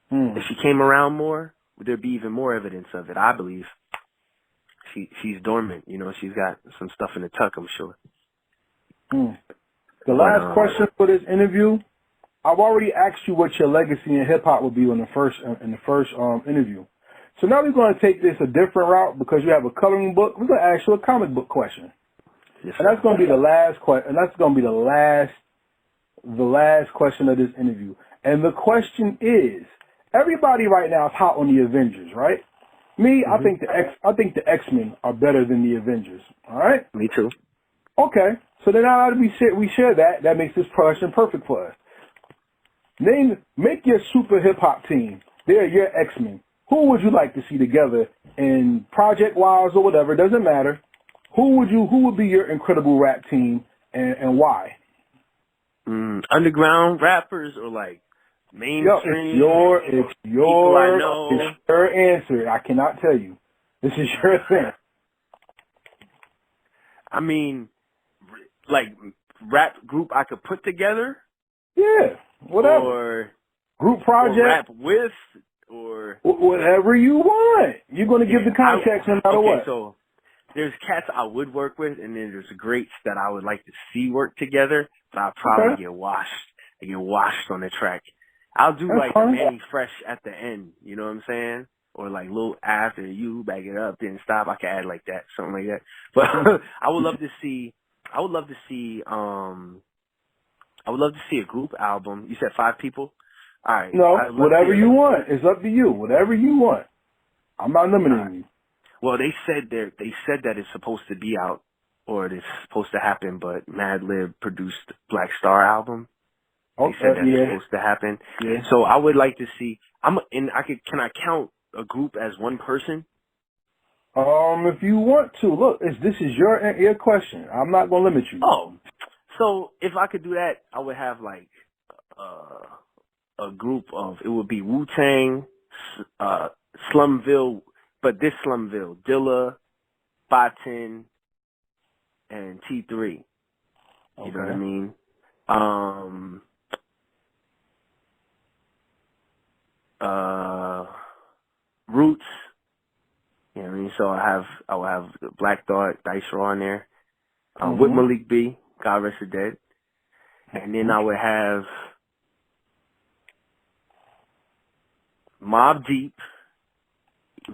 If she came around more, would there be even more evidence of it? I believe. She's dormant. You know, she's got some stuff in the tuck, I'm sure. The last question for this interview, I've already asked you what your legacy in hip hop would be in the first interview. So now we're going to take this a different route because you have a coloring book. We're going to ask you a comic book question. Yes, and that's going to be the last question. And that's going to be the last question of this interview. And the question is, everybody right now is hot on the Avengers, right? Me, I think the X-Men are better than the Avengers. All right? Me too. Okay. So then now that we share that makes this question perfect for us. Make your super hip hop team. They're your X-Men. Who would you like to see together in project-wise or whatever? Doesn't matter. Who would be your incredible rap team and why? Underground rappers or like mainstream? It's your answer. I cannot tell you. This is your thing. I mean, like rap group I could put together? Yeah, whatever. Or group project. Or rap with, or whatever you want. You're going to give the context no matter what. So there's cats I would work with, and then there's greats that I would like to see work together, but I'll probably get washed. I get washed on the track. I'll do like a Manny Fresh at the end, you know what I'm saying? Or like little after you back it up, then stop. I could add like that, something like that. But I would love to see a group album. You said 5 people? All right. No, whatever you want. It's up to you. Whatever you want. I'm not limiting you. Well, they said that it's supposed to be out, or it's supposed to happen, but Madlib produced Black Star album. They said that's supposed to happen. Yeah. So I would like to see. Can I count a group as one person? If you want to, look, this is your question. I'm not gonna limit you. Oh, so if I could do that, I would have like a group of, it would be Wu-Tang, Slumville, but this Slumville, Dilla, Batin, and T3. You know what I mean? Roots. You know what I mean? So I will have Black Thought, Dice Raw in there. With Malik B, God rest the dead. And then I would have Mobb Deep,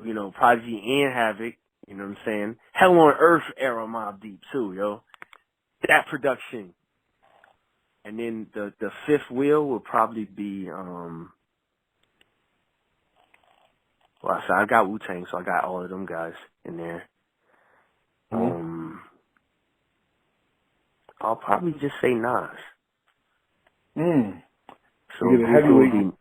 you know, Prodigy and Havoc, you know what I'm saying? Hell on Earth era Mobb Deep too, yo. That production. And then the fifth wheel would probably be well, so I got Wu-Tang, so I got all of them guys in there. I'll probably just say Nas. So you get a heavyweight. You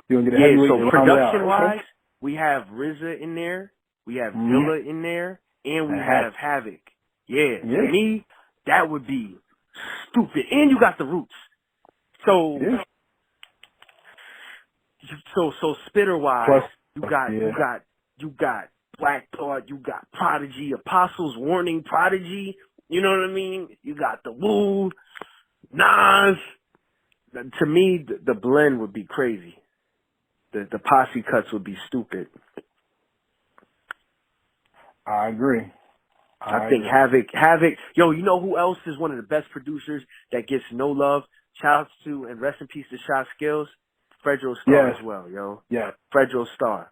gonna get a heavyweight? So production-wise, we have RZA in there, we have Villa in there, and we have Havoc. Yeah, to me, that would be stupid. And you got the Roots. So, so spitter-wise, you got Black Thought, you got Prodigy, Apostles Warning Prodigy. You know what I mean? You got the Wu, Nas. To me, the blend would be crazy. The posse cuts would be stupid. I agree. I think Havoc. Yo, you know who else is one of the best producers that gets no love? Shouts to, and rest in peace to Shot Skills, Fredro Starr as well, yo. Yeah. Fredro Starr.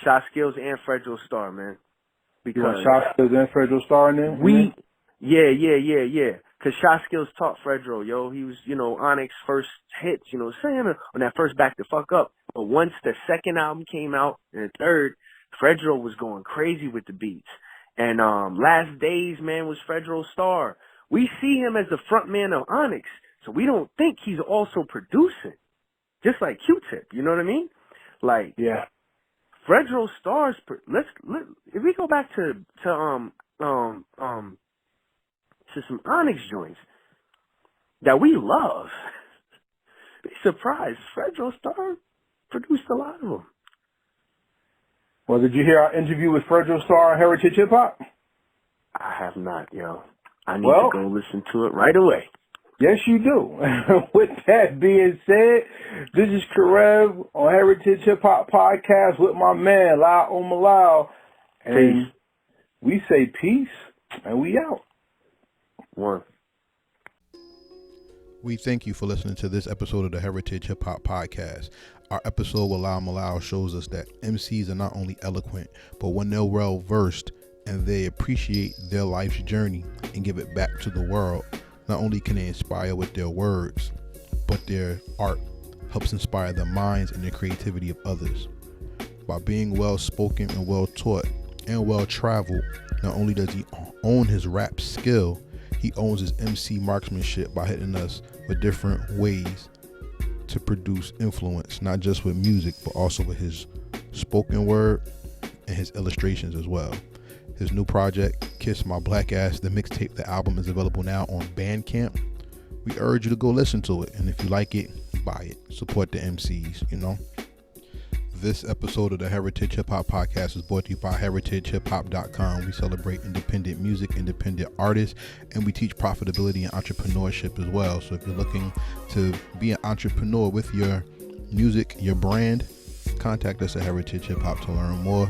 Shot Skills and Fredro Starr, man. Because Shot Skills and Fredro Starr in there? Yeah. Cause Shot Skills taught Fredro, yo. He was, you know, Onyx first hits, you know, saying on that first Back the Fuck Up. But once the second album came out and the third, Fredro was going crazy with the beats. And Last Days, man, was Fredro Starr. We see him as the front man of Onyx, so we don't think he's also producing. Just like Q-Tip, you know what I mean? Like, Fredro Starr's if we go back to some Onyx joints that we love, be surprised. Fredro Starr produced a lot of them. Well, did you hear our interview with Fredro Starr on Heritage Hip Hop? I have not, yo. I need to go listen to it right away. Yes, you do. With that being said, this is Karev on Heritage Hip Hop Podcast with my man, Lyle Omolayo. And we say peace, and we out. One. We thank you for listening to this episode of the Heritage Hip Hop Podcast. Our episode with Lyle Omolayo shows us that MCs are not only eloquent, but when they're well versed and they appreciate their life's journey and give it back to the world, not only can they inspire with their words, but their art helps inspire the minds and the creativity of others. By being well spoken and well taught and well traveled, not only does he own his rap skill, he owns his MC marksmanship by hitting us with different ways to produce influence, not just with music, but also with his spoken word and his illustrations as well. His new project, Kiss My Black Ass, the mixtape, the album is available now on Bandcamp. We urge you to go listen to it, and if you like it, buy it. Support the MCs, you know. This episode of the Heritage Hip Hop Podcast is brought to you by heritagehiphop.com. We celebrate independent music, independent artists, and we teach profitability and entrepreneurship as well. So if you're looking to be an entrepreneur with your music, your brand, contact us at Heritage Hip Hop to learn more.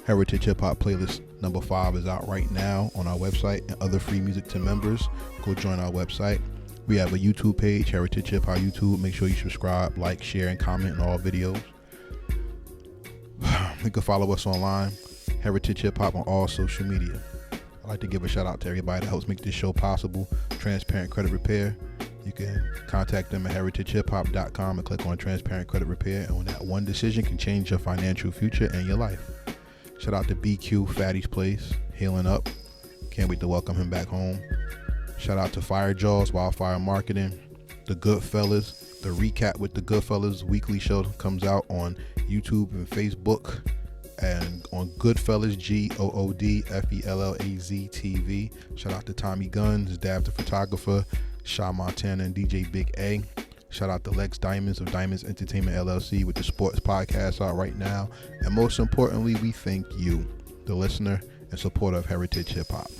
Heritage Hip Hop playlist number 5 is out right now on our website, and other free music to members. Go join our website. We have a YouTube page, Heritage Hip Hop YouTube. Make sure you subscribe, like, share, and comment on all videos. You can follow us online, Heritage Hip Hop, on all social media. I'd like to give a shout out to everybody that helps make this show possible. Transparent Credit Repair. You can contact them at heritagehiphop.com and click on Transparent Credit Repair. And that one decision can change your financial future and your life. Shout out to BQ, Fatty's Place, healing up. Can't wait to welcome him back home. Shout out to Fire Jaws, Wildfire Marketing, The Goodfellas. The recap with The Goodfellas weekly show comes out on YouTube and Facebook, and on Goodfellas, GOODFELLAZ TV. Shout out to Tommy Guns, Dav the Photographer, Sha Montana, and DJ Big A. Shout out to Lex Diamonds of Diamonds Entertainment LLC with the sports podcast out right now. And most importantly, we thank you, the listener and supporter of Heritage Hip Hop.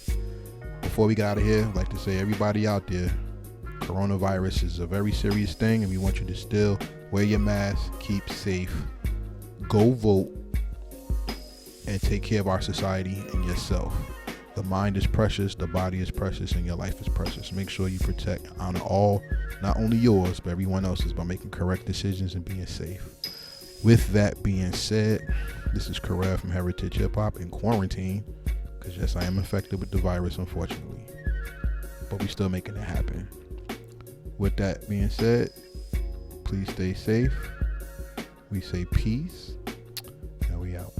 Before we get out of here, I'd like to say, everybody out there, Coronavirus is a very serious thing, and we want you to still wear your mask, keep safe, go vote, and take care of our society and yourself. The mind is precious, the body is precious, and your life is precious. Make sure you protect and honor all, not only yours, but everyone else's, by making correct decisions and being safe. With that being said, this is Karel from Heritage Hip Hop in quarantine, because yes, I am infected with the virus, unfortunately, but we still making it happen. With that being said, please stay safe. We say peace, and we out.